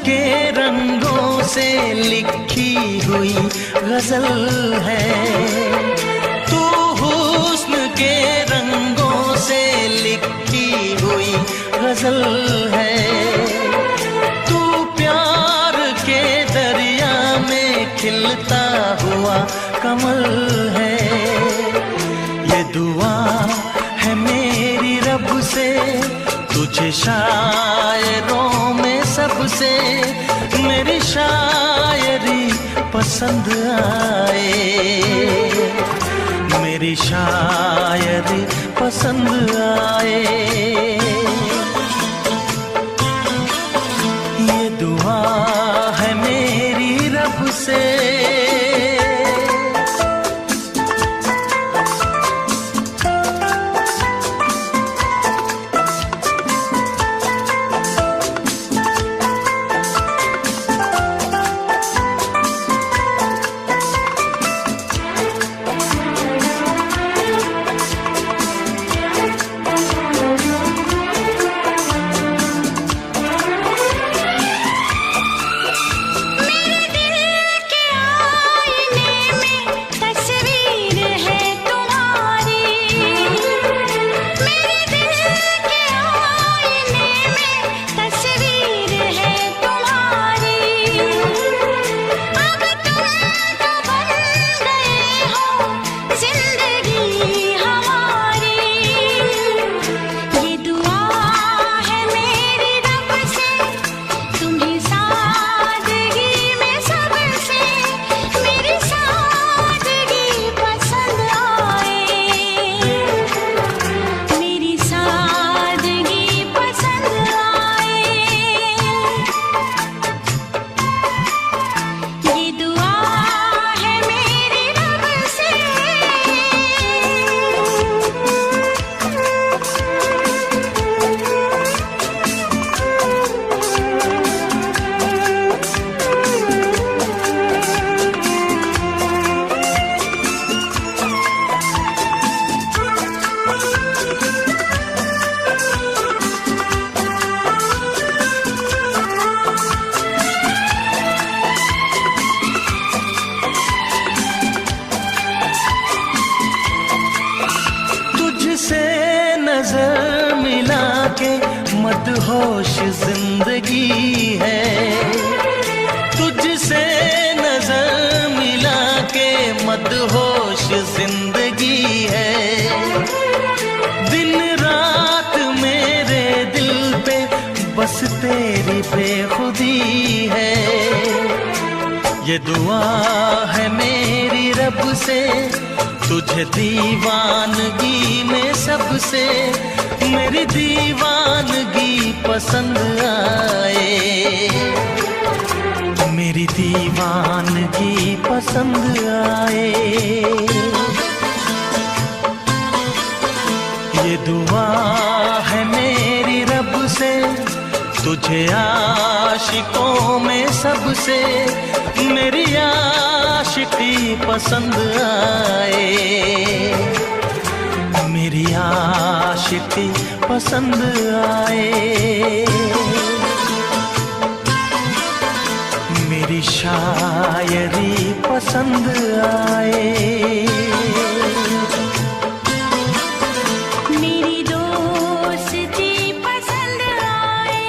के रंगों से लिखी हुई गजल है। तू हुस्न के रंगों से लिखी हुई गजल है। तू प्यार के दरिया में खिलता हुआ कमल है। ये दुआ है मेरी रब से, तुझे शायरों में सबसे मेरी शायरी पसंद आए। मेरी शायरी पसंद आए। ये दुआ है मेरी रब से। नजर मिला के मदहोश जिंदगी है। तुझसे नजर मिला के मदहोश जिंदगी है। दिन रात मेरे दिल पे बस तेरी बेखुदी है। ये दुआ है मेरी रब से, तुझे दीवानगी में सबसे मेरी दीवानगी पसंद आए। मेरी दीवानगी पसंद आए। ये दुआ है मेरी रब से, तुझे आशिकों में सबसे मेरी आशिकी पसंद आए। मेरी आशिकी पसंद आए। मेरी शायरी पसंद आए, मेरी दोस्ती पसंद आए।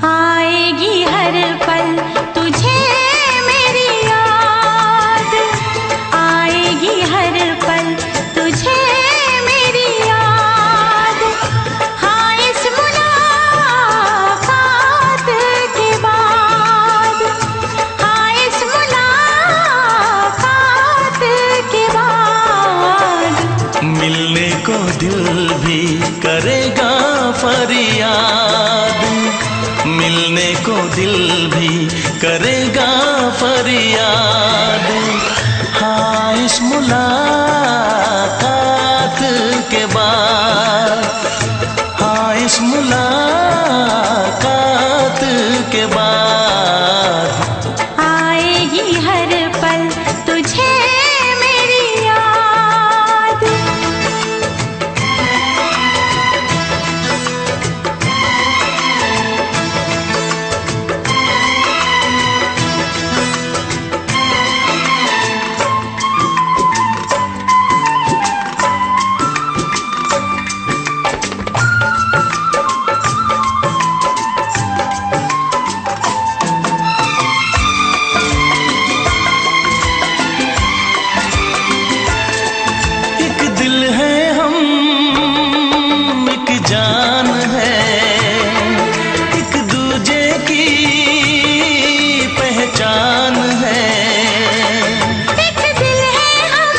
आएगी हर पल तुझे मेरी याद, आएगी हर पल तुझे मेरी याद। हाँ इस मुलाकात के बाद, हाँ इस मुलाकात के बाद मिलने को दिल भी करेगा फरियाद, मिलने को दिल भी करेगा फरियाद। हाँ इस मुलाकात के बाद, हाँ इस मुलाकात के बाद आएगी हर पल तुझे मेरी याद। एक दिल है हम, एक जान है, एक दूजे की पहचान है। एक दिल है हम,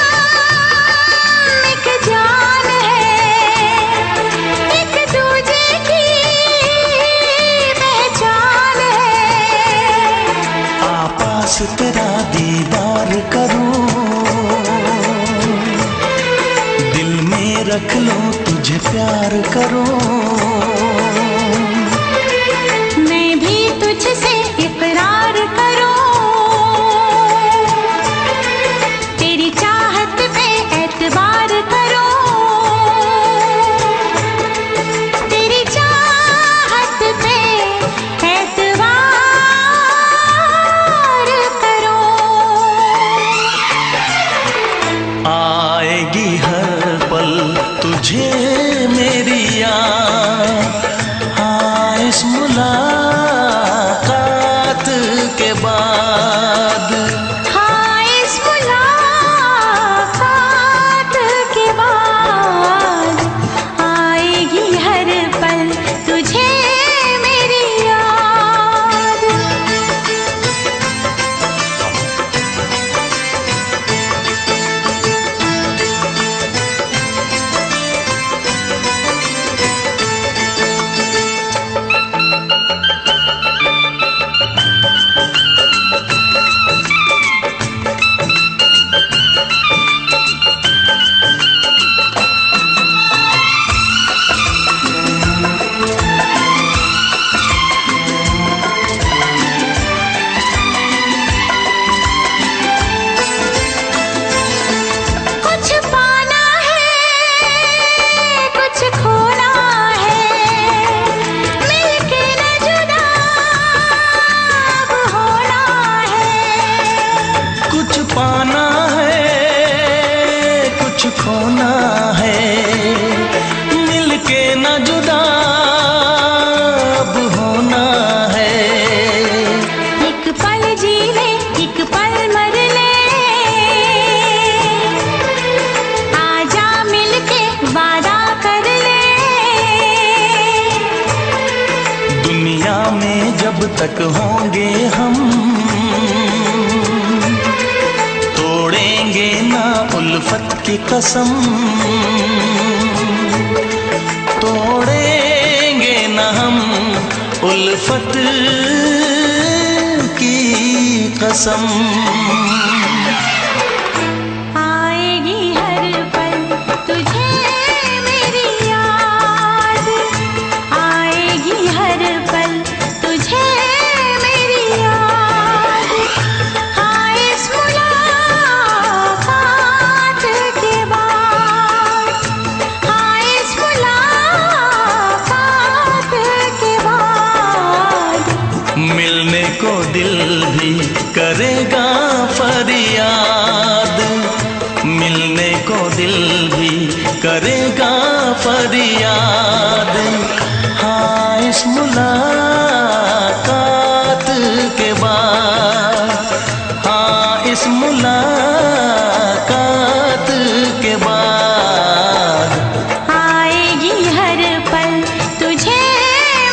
एक जान है, एक दूजे की पहचान है। आपास तेरा दीदार करूं, दिल में रख लो तुझे प्यार करूं। मैं भी तुझसे इकरार करूं, तेरी चाहत पे एतबार करूं, तेरी चाहत पे एतबार करूं। आएगी हर पल तुझे मेरी याद, हाँ इस मुलाकात के बाद। हाँ इस मुलाकात के बाद आएगी हर पल तुझे मेरी याद। कुछ पाना है, कुछ खोना है, मिलके न जुदा अब होना है। कुछ पाना है, कुछ खोना है, मिलके न जुदा अब होना है। एक पल जी ले, एक पल मर ले, आजा मिलके वादा कर ले। दुनिया में जब तक होंगे हम, तोड़ेंगे ना उल्फत की कसम, तोड़ेंगे ना हम उल्फत की कसम। आएगी हर पल तुझे मेरी याद, आएगी हर पल तुझे मेरी याद। हाँ इस मुलाकात के बाद, हाँ इस मुलाकात के बाद मिलने को दिल भी करेगा फरियाद, मिलने को दिल भी करेगा फरियाद। हाँ इस मुलाकात के बाद, हाँ इस मुलाकात के बाद आएगी हर पल तुझे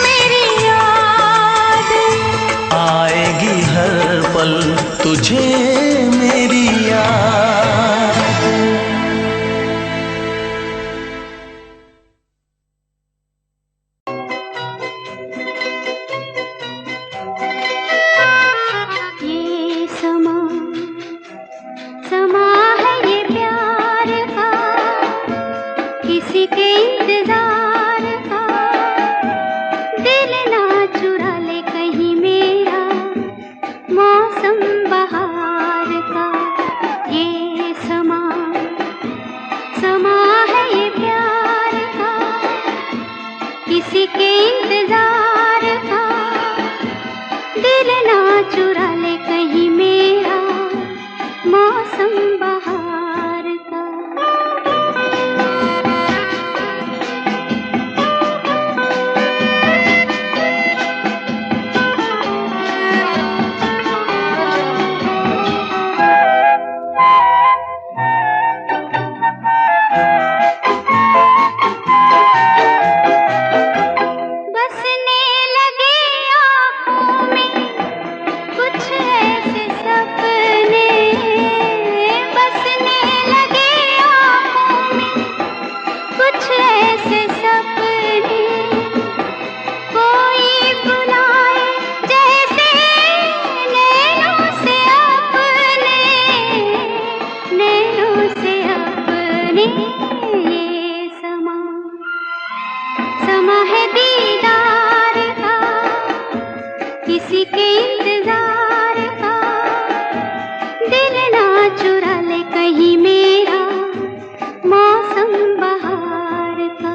मेरी याद, आएगी हर पल तुझे मेरी याद। ये समा समा है ये प्यार का, किसी के इंतजार का। दिल ना चुरा ले कहीं मेरा मौसम बहार का। ये समा समा है ये प्यार का, किसी के इंतजार का। दिल ना चुरा ले कहीं मेरा मौसम बहार का। बसने लगे आँखों में कुछ ऐसे सपने, बसने लगे आँखों में कुछ ऐसे सपने। कोई बुलाए जैसे नैनों से अपने, नैनों से अपने। ये समा समा है दीदार का, किसी के इंतजार का। दिल ना चुरा ले कहीं मेरा मौसम बहार का।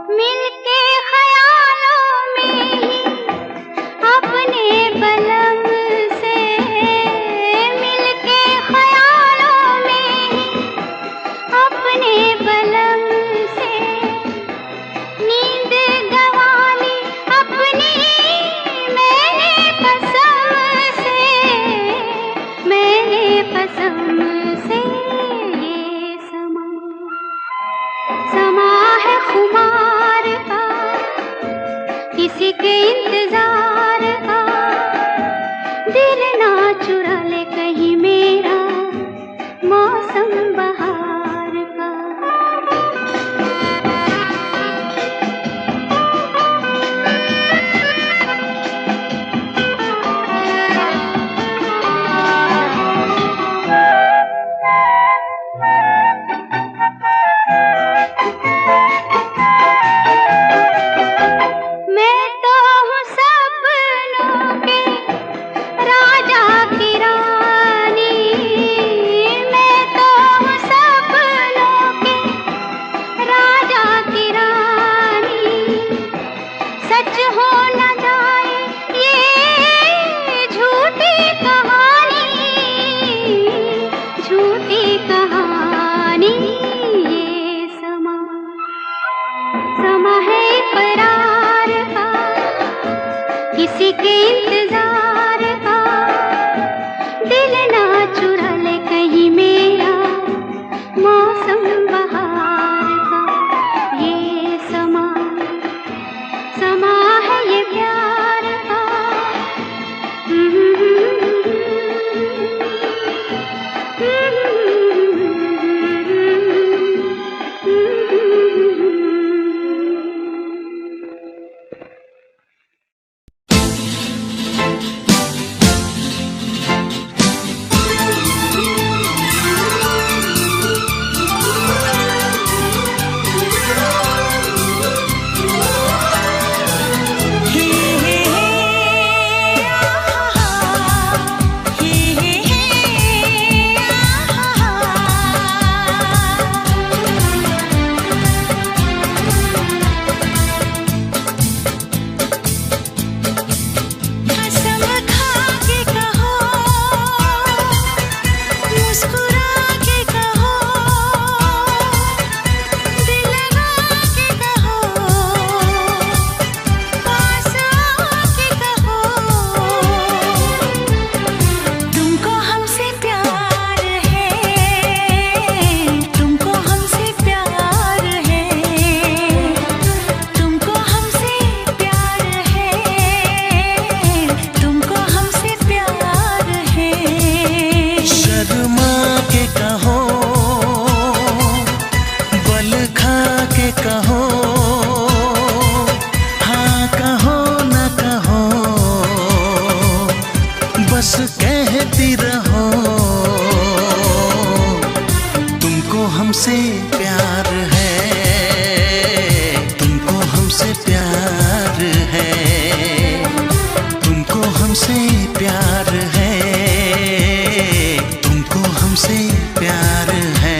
मिलके ख्यालों में ही अपने बलम से, मिलके ख्यालों में ही अपने बलम से। नींद गंवाली अपनी मैंने कसम से, मैंने कसम से। ये समा समा है खुमार का, किसी के इंतजार का। दिल ना चुरा ले कहीं मेरा मौसम बहार का। मैं तो हूँ सपनों के राजा की रानी, मैं तो हूँ सपनों के राजा की रानी। सच हो न जाए ये झूठी कहानी, झूठी कहानी। ये समा समा है इकरार का, किसी के इंतजार का। बस कहती रहो तुमको हमसे प्यार है, तुमको हमसे प्यार है, तुमको हमसे प्यार है, तुमको हमसे प्यार है।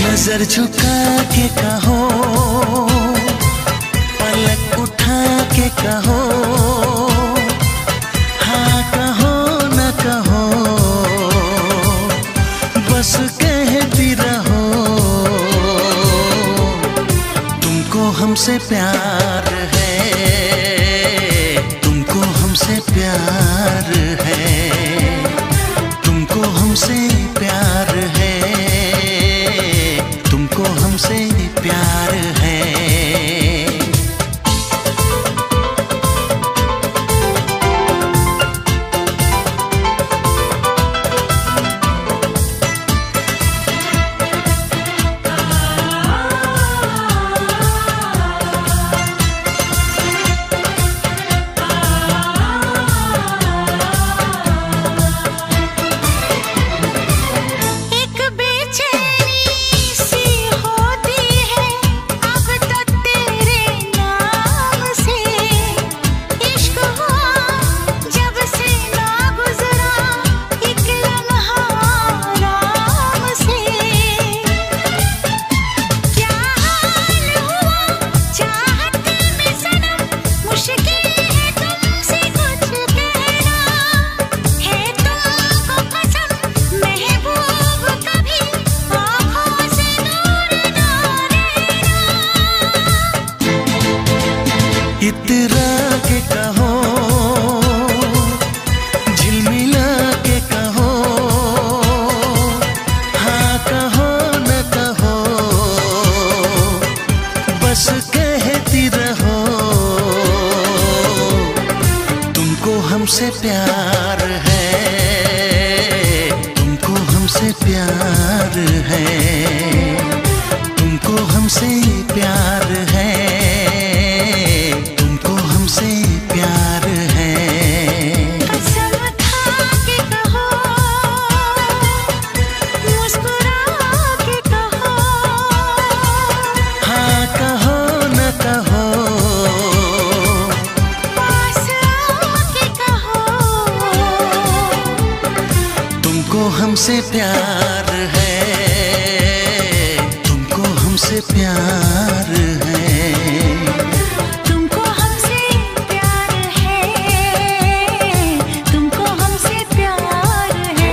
नजर झुका के कहो, पलक उठा के कहो, हाँ कहो न कहो, बस कहती रहो तुमको हमसे प्यार है, तुमको हमसे प्यार है, तुमको हमसे प्यार है, तुमको हमसे प्यार है। इतरा के कहो, झिलमिला के कहो, हाँ कहो न कहो, बस कहती रहो तुमको हमसे प्यार है, तुमको हमसे प्यार है, तुमको हमसे प्यार है, तुमको हमसे प्यार है। कसम खा के कहो, मुस्कुरा के कहो, हाँ कहो न कहो, पास आके कहो, तुमको हमसे प्यार है, तुमको हमसे प्यार है। तुमको हमसे प्यार है, तुमको हमसे प्यार है।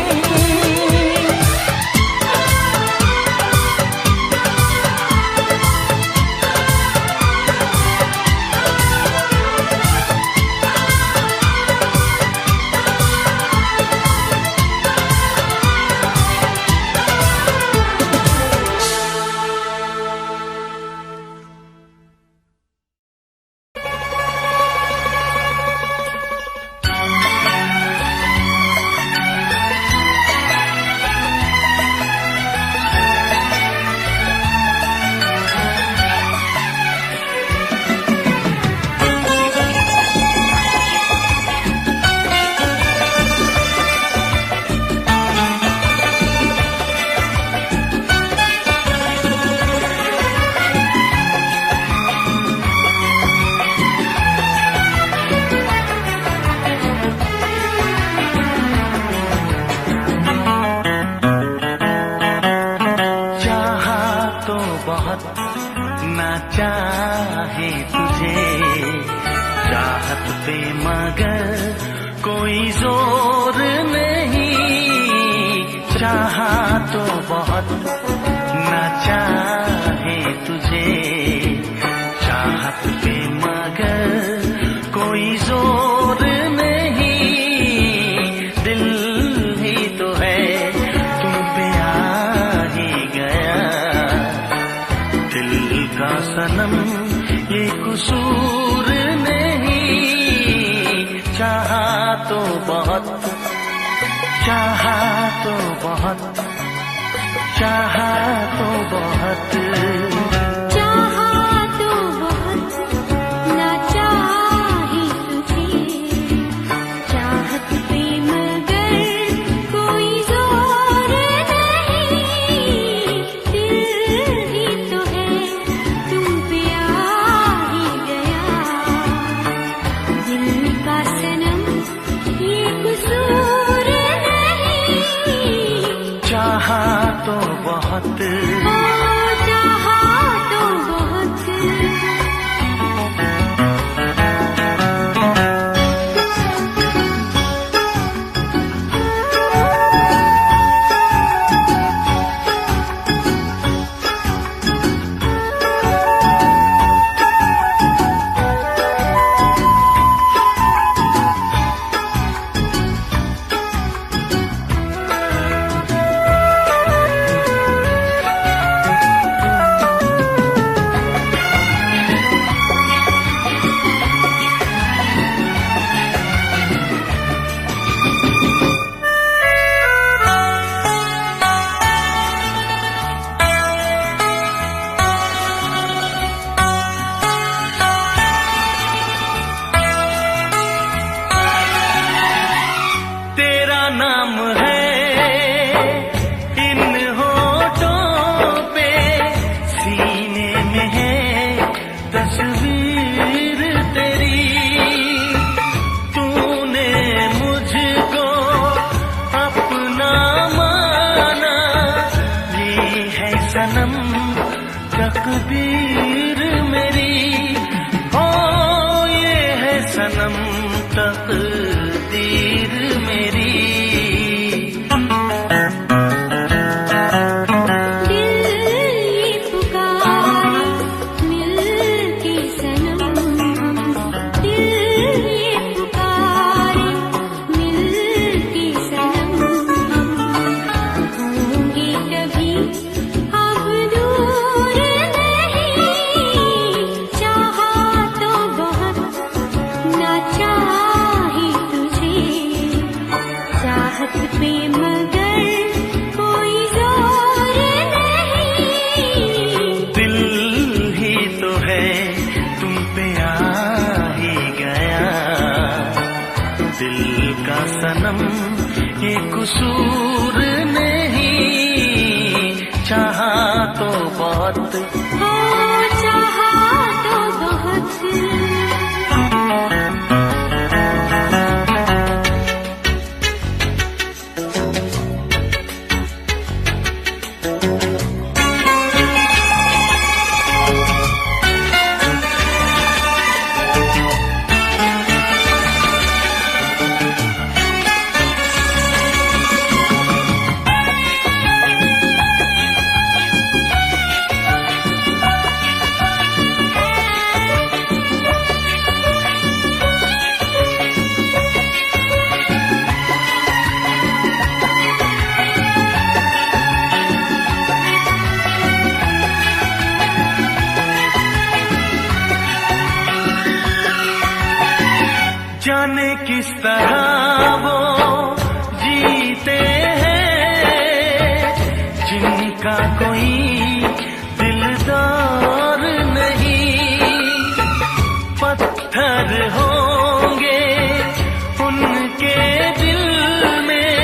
ना चाहे तुझे चाहत पे मगर कोई जोर नहीं, चाहा तो बहुत ना चाहे तुझे चाहत पे मगर कोई जोर नहीं, दिल ही तो है तुम पे आ ही गया, दिल का सनम ये कसूर नहीं, चाहा तो बहुत, चाहा तो बहुत, चाहा तो बहुत, चाहा तो बहुत ना चाहे तुझे चाहत पे मगर कोई जोर नहीं, दिल ही तो है तुम पे आ ही गया, दिल का सनम ये कसूर नहीं, चाहा तो बहुत, चाहा तो बहुत। तेरा नाम है इन होठों पे, सीने में है तस्वीर तेरी, तूने मुझको अपना माना, ये है सनम तकदीर मेरी, ओ ये है सनम तकदीर मेरी, दिल ये पुकारे मिल के सनम, दिल ये पुकारे मिल के सनम, होंगे कभी अब दूर नहीं, चाहा तो बहुत ना चाहे तुझे चाहत पे मगर कोई जोर नहीं, दिल ही तो है तुम पे आ ही गया, दिल का सनम ये कसूर नहीं, चाहा तो बहुत, चाहा तो बहुत। जाने किस तरह वो जीते हैं जिनका कोई दिलदार नहीं, पत्थर होंगे उनके दिल में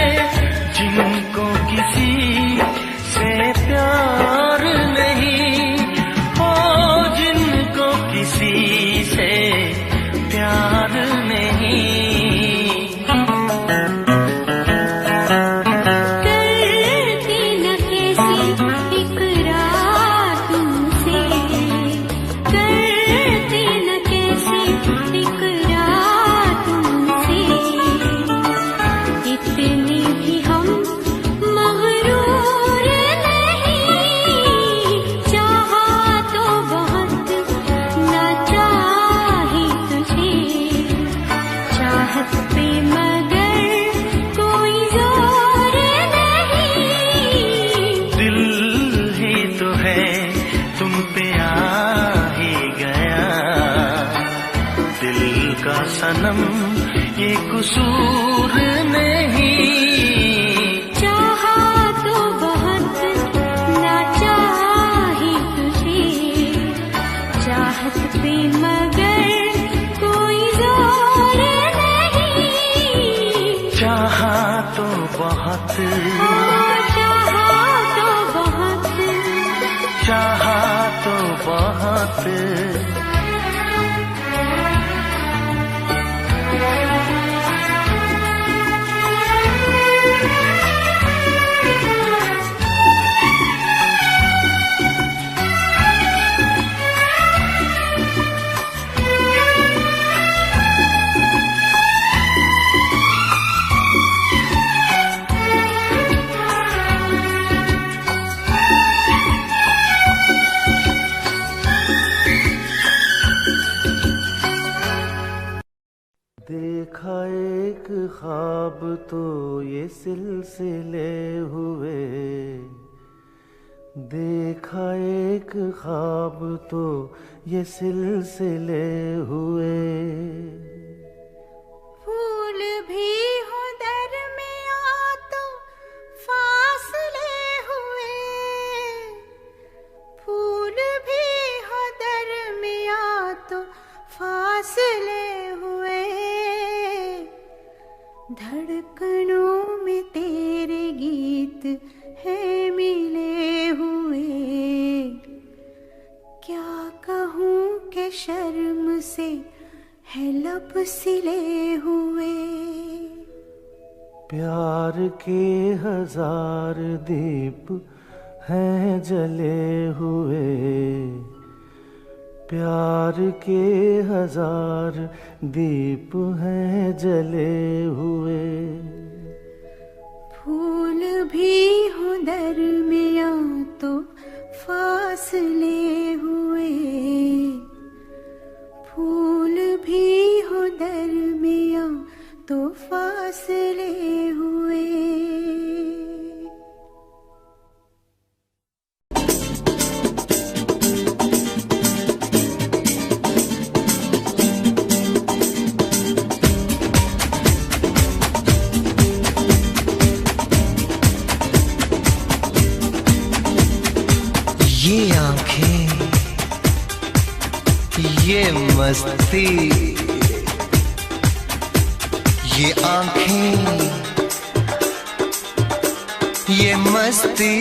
जिनको किसी से प्यार नहीं, ओ जिनको किसी से प्यार नहीं, करती न कैसी इकरार तुमसे, सनम ये कसूर नहीं। चाहा तो बहुत ना चाही तुझे, चाहत पे मगर कोई जोर नहीं। चाहा तो बहुत, चाहा तो बहुत, चाहा तो बहुत। देखा एक ख्वाब तो ये सिलसिले हुए, देखा एक ख्वाब तो ये सिलसिले हुए। फूल भी हो दरमिया तो फासले हुए, फूल भी हो दरमिया तो फासले हुए। धड़कनों में तेरे गीत है मिले हुए। क्या कहूँ कि शर्म से है लब सिले हुए। प्यार के हजार दीप हैं जले हुए, प्यार के हजार दीप हैं जले हुए। फूल भी हो दरमिया तो फासले हुए, फूल भी हो दरमिया तो फासले हुए। ये आंखें, ये मस्ती, ये आंखें, ये मस्ती,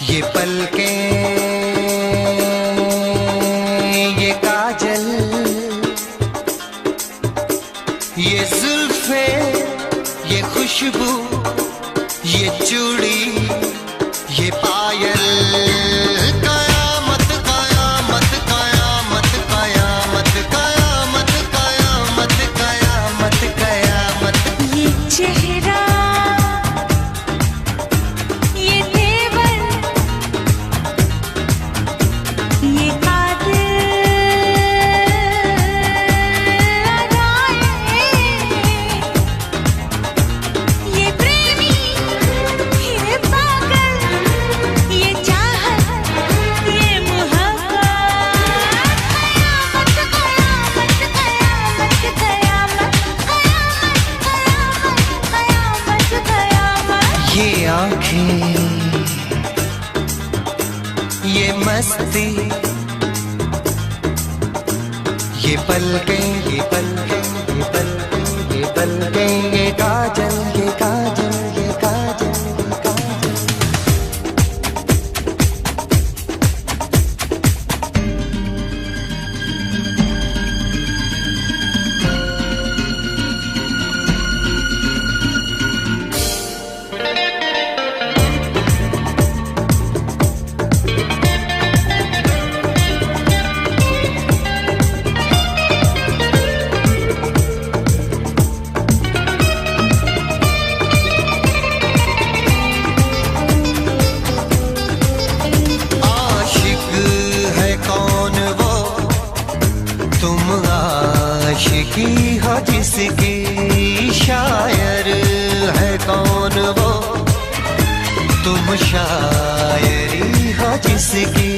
ये पलकें, ये काजल, ये जुल्फे, ये खुशबू, ये चूड़ी, ये पायल। कयामत कयामत कयामत कयामत कयामत कयामत कयामत कयामत। ये चेहरा, ये तेवर, ये कातिल अदाएं, ये प्रेमी, ये पागल, ये चाहत, ये मोहब्बत। कयामत कयामत कयामत कयामत कयामत कयामत। ये आंखें, ये मस्ती, ये पलकें, ये पलकें, ये पलकें, ये पलकें, ये काजल, ये काजल, ये काजल, ये काजल। आशिकी हो जिसकी, शायर है कौन वो, तुम शायरी हो जिसकी।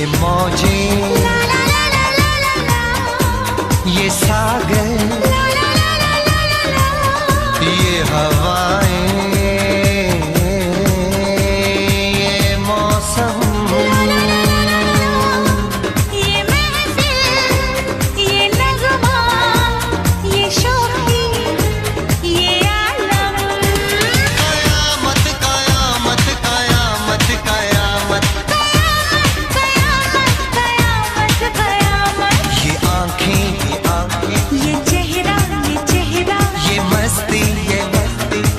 ये मौजें, ये सागर, ये हवाएं, ये मौसम, ये महफिल, ये नगमा, ये शोखी, ये आलम। कयामत कयामत कयामत कयामत कयामत कयामत। ये आंखें, ये चेहरा, ये मस्ती,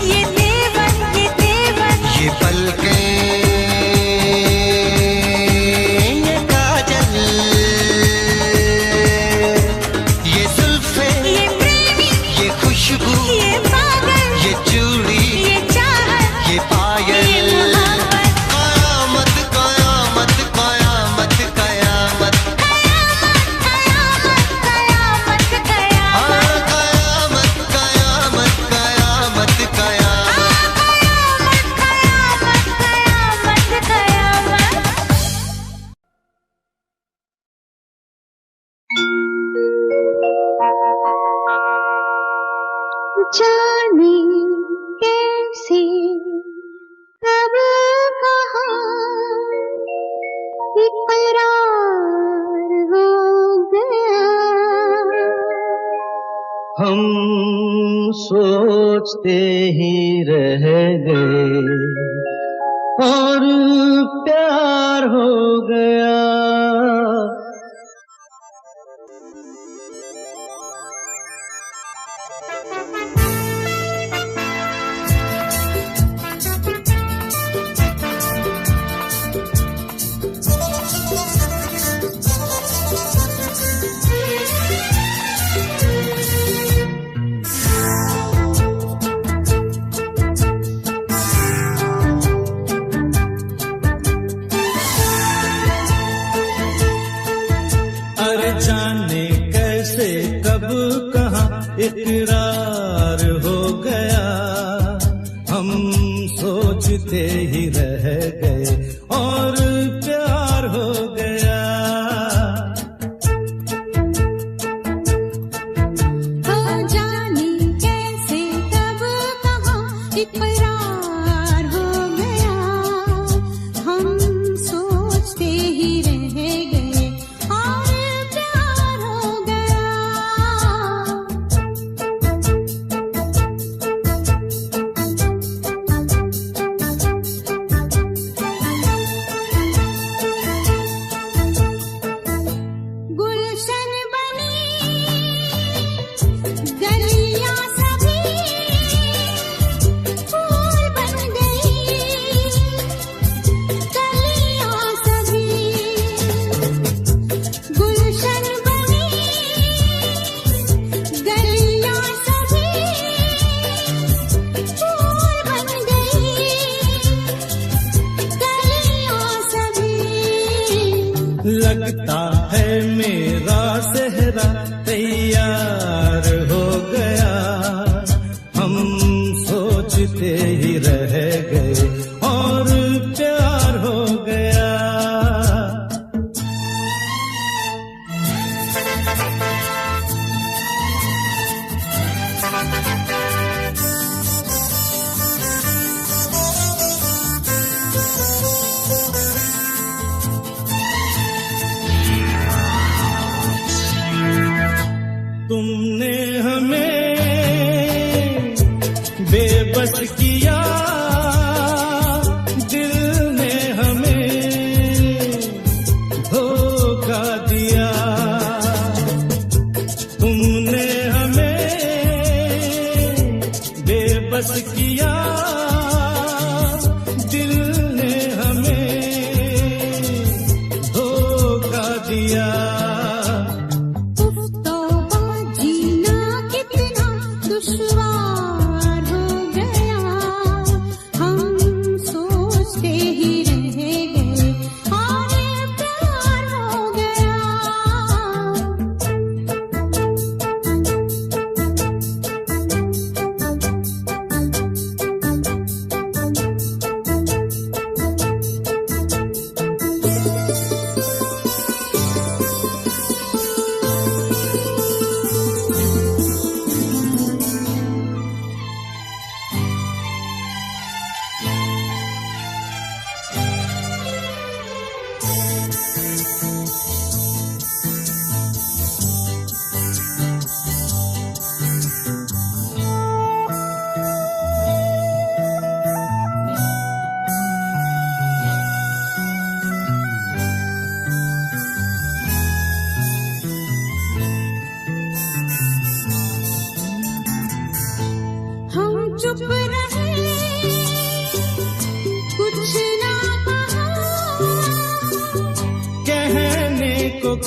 ये देवन, ये पलकें, ये काजल, ये जुल्फें, ये प्रेमी, ये खुशबू, ये पागल, ये चूड़ी, ये चाहत, ये पायल। ये मोहब्बत। कयामत कयामत कयामत कयामत कयामत कयामत कयामत। कयामत कयामत कयामत कयामत। कयामत कयामत। जाने कैसे कब कहाँ इकरार हो गया। हम सोचते ही रह गए और प्यार हो गया। अरे जाने कैसे कब कहाँ इकरार हो गया। हम सोचते ही रह गए और प्यार हो गया। जाने कैसे कब कहाँ इकरार हो गया। हम सोचते ही रह गए और प्यार हो गया। गुलशन बनी गलियां सभी फूल बन गई। गलियां सभी गुलशन बनी गलियां सभी फूल बन गई। गलियां सभी लगता है मेरा सेहरा तैयार हो गया। हम सोचते ही रह गए और प्यार हो गया। तुमने हमें बेबस किया, दिल ने हमें धोखा दिया। तुमने हमें बेबस किया, दिल ने हमें धोखा दिया। तौबा जीना कितना दुश्वार हो गया। हम सोचते ही रह गए और प्यार हो गया।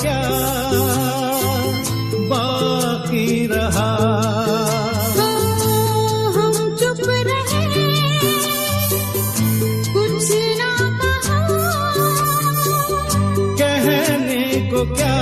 क्या बाकी रहा। हम चुप रहे, कुछ ना कहा, कहने को क्या